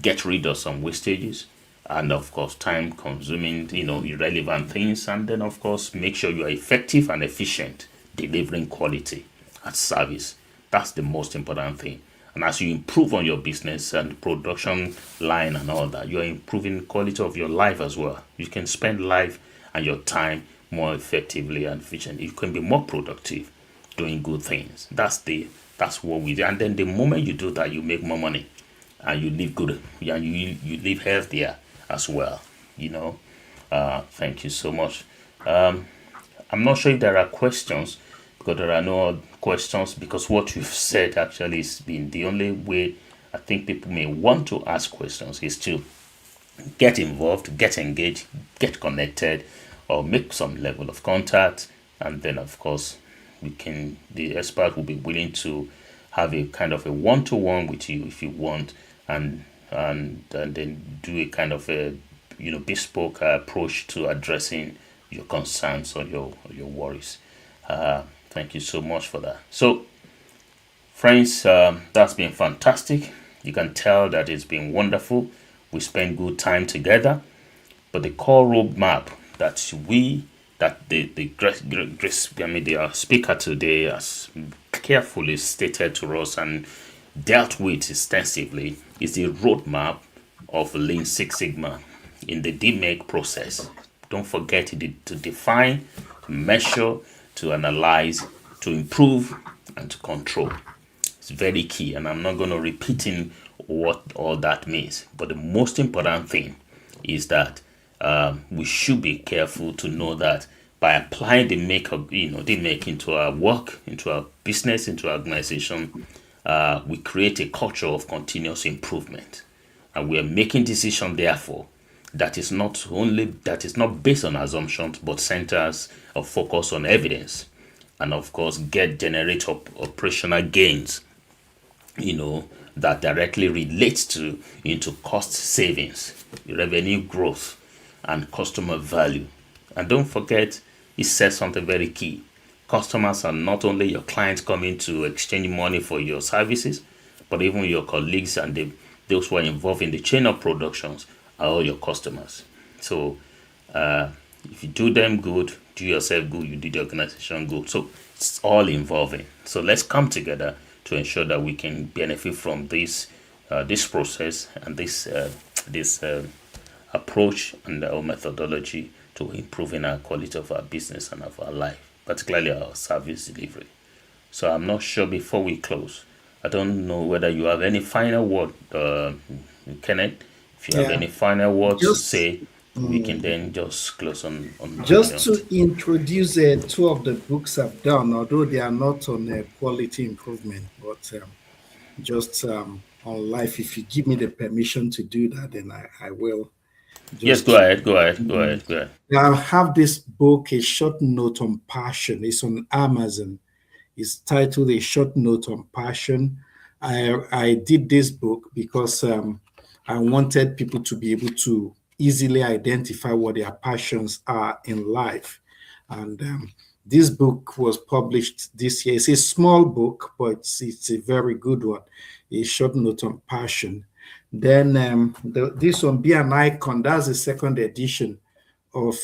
get rid of some wastages, and of course time consuming, irrelevant things, and then of course make sure you are effective and efficient delivering quality at service. That's the most important thing. And as you improve on your business and production line and all that, you are improving quality of your life as well. You can spend life and your time more effectively and efficiently. You can be more productive doing good things. That's what we do. And then the moment you do that, you make more money and you live good, and you live healthier as well. Thank you so much. I'm not sure if there are questions, because there are no questions, because what you've said actually has been the only way I think people may want to ask questions is to get involved, get engaged, get connected, or make some level of contact, and then of course the expert will be willing to have a kind of a one-to-one with you if you want, and then do a kind of a bespoke approach to addressing your concerns or your worries. Thank you so much for that. So, friends, that's been fantastic. You can tell that it's been wonderful. We spent good time together. But the core roadmap that the speaker today has carefully stated to us and dealt with extensively is the roadmap of Lean Six Sigma in the DMAIC process. Don't forget to define, to measure, to analyze, to improve, and to control. It's very key, and I'm not going to repeating what all that means. But the most important thing is that we should be careful to know that by applying the DMAIC into our work, into our business, into our organization, we create a culture of continuous improvement, and we are making decisions therefore that is not based on assumptions but centers or focus on evidence, and of course generate operational gains that directly relates into cost savings, revenue growth, and customer value. And don't forget, he said something very key. Customers are not only your clients coming to exchange money for your services, but even your colleagues and those who are involved in the chain of productions are all your customers. So if you do them good, do yourself good, you do the organization good. So it's all involving. So let's come together to ensure that we can benefit from this process and this approach and our methodology to improving our quality of our business and of our life, particularly our service delivery. So I'm not sure, before we close, I don't know whether you have any final word, Kenneth. If you have any final words to say, we can then just close on just to introduce two of the books I've done, although they are not on quality improvement, but just on life. If you give me the permission to do that, then I will. Yes, go ahead. I have this book, A Short Note on Passion. It's on Amazon. It's titled A Short Note on Passion. I did this book because I wanted people to be able to easily identify what their passions are in life. And this book was published this year. It's a small book, but it's a very good one. A Short Note on Passion. Then this one, Be an Icon, that's the second edition of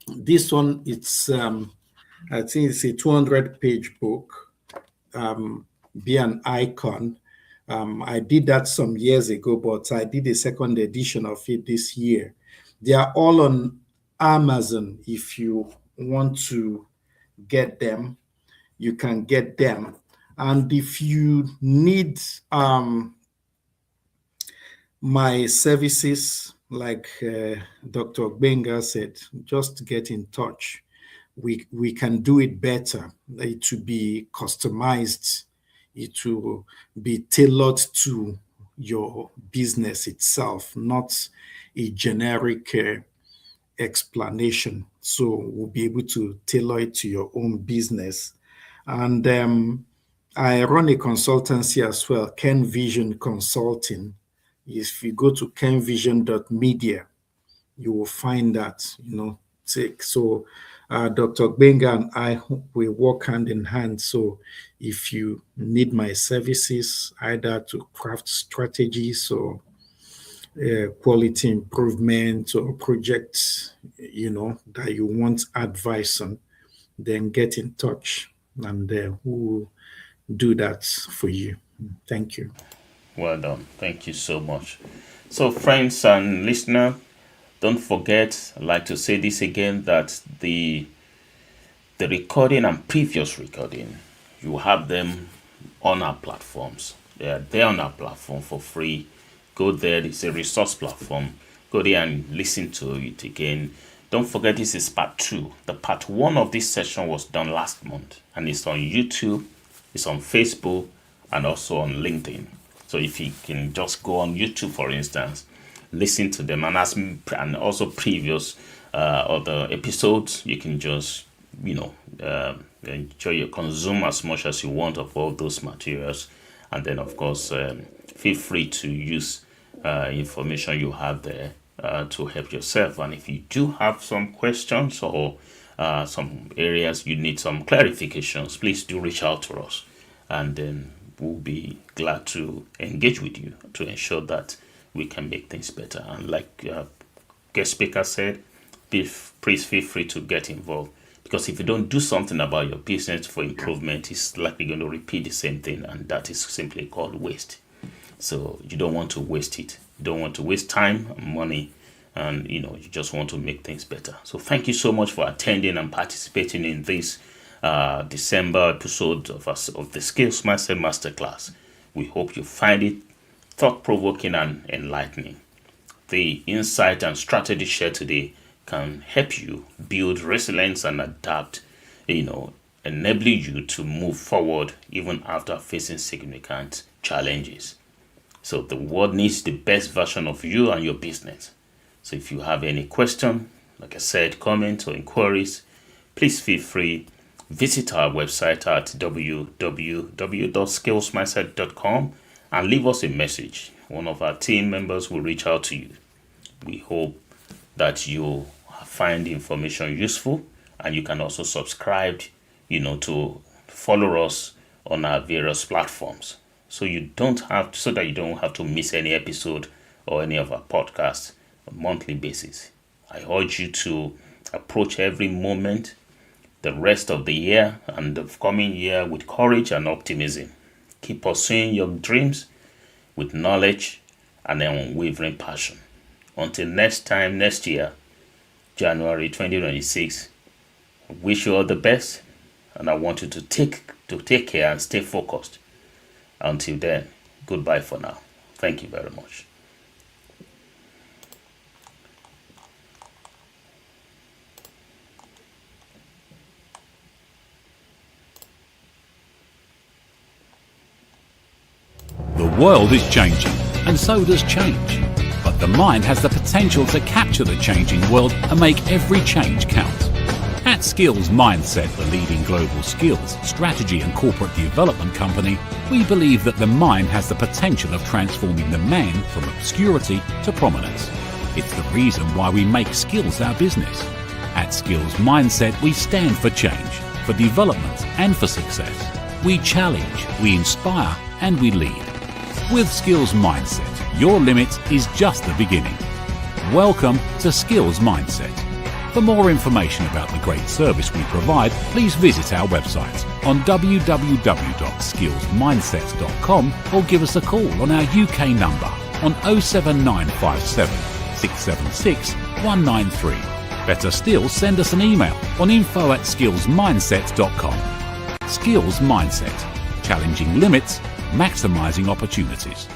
this one. It's I think it's a 200-page book, Be an Icon. I did that some years ago, but I did a second edition of it this year. They are all on Amazon. If you want to get them, you can get them. And if you need my services, like Dr. Gbenga said, just get in touch. We can do it better. It to be customized. It will be tailored to your business itself, not a generic explanation. So we'll be able to tailor it to your own business. And I run a consultancy as well, Ken Vision Consulting. If you go to kenvision.media, you will find that, So Dr. Gbenga and I, we work hand in hand. So if you need my services, either to craft strategies or quality improvement or projects, that you want advice on, then get in touch and we'll do that for you. Thank you. Well done. Thank you so much. So, friends and listeners, don't forget, I'd like to say this again, that the recording and previous recording, you have them on our platforms. They are there on our platform for free. Go there. It's a resource platform. Go there and listen to it again. Don't forget, this is part 2. The part 1 of this session was done last month, and it's on YouTube, it's on Facebook, and also on LinkedIn. So if you can just go on YouTube, for instance, listen to them, and also previous other episodes, you can just consume as much as you want of all those materials. And then, of course, feel free to use information you have there to help yourself. And if you do have some questions or some areas you need some clarifications, please do reach out to us, and then we'll be glad to engage with you to ensure that we can make things better. And like guest speaker said, please feel free to get involved, because if you don't do something about your business for improvement, it's likely going to repeat the same thing, and that is simply called waste. So you don't want to waste it. You don't want to waste time and money, and you just want to make things better. So thank you so much for attending and participating in this December episode of the Skillsmindset Masterclass. We hope you find it thought-provoking and enlightening. The insight and strategy shared today can help you build resilience and adapt, enabling you to move forward even after facing significant challenges. So the world needs the best version of you and your business. So if you have any question, like I said, comments or inquiries, please feel free. Visit our website at www.skillsmindset.com and leave us a message. One of our team members will reach out to you. We hope that you find the information useful, and you can also subscribe, to follow us on our various platforms, so that you don't have to miss any episode or any of our podcasts on a monthly basis. I urge you to approach every moment, the rest of the year and the coming year, with courage and optimism. Keep pursuing your dreams with knowledge and an unwavering passion. Until next time, next year, January 2026, I wish you all the best, and I want you to take care and stay focused. Until then, goodbye for now. Thank you very much. The world is changing, and so does change. But the mind has the potential to capture the changing world and make every change count. At Skillsmindset, the leading global skills, strategy and corporate development company, we believe that the mind has the potential of transforming the man from obscurity to prominence. It's the reason why we make skills our business. At Skillsmindset, we stand for change, for development and for success. We challenge, we inspire, and we lead. With Skillsmindset, your limit is just the beginning. Welcome to Skillsmindset. For more information about the great service we provide, please visit our website on www.skillsmindset.com or give us a call on our UK number on 07957 676 193. Better still, send us an email on info@skillsmindset.com. Skills Mindset. Challenging limits, maximizing opportunities.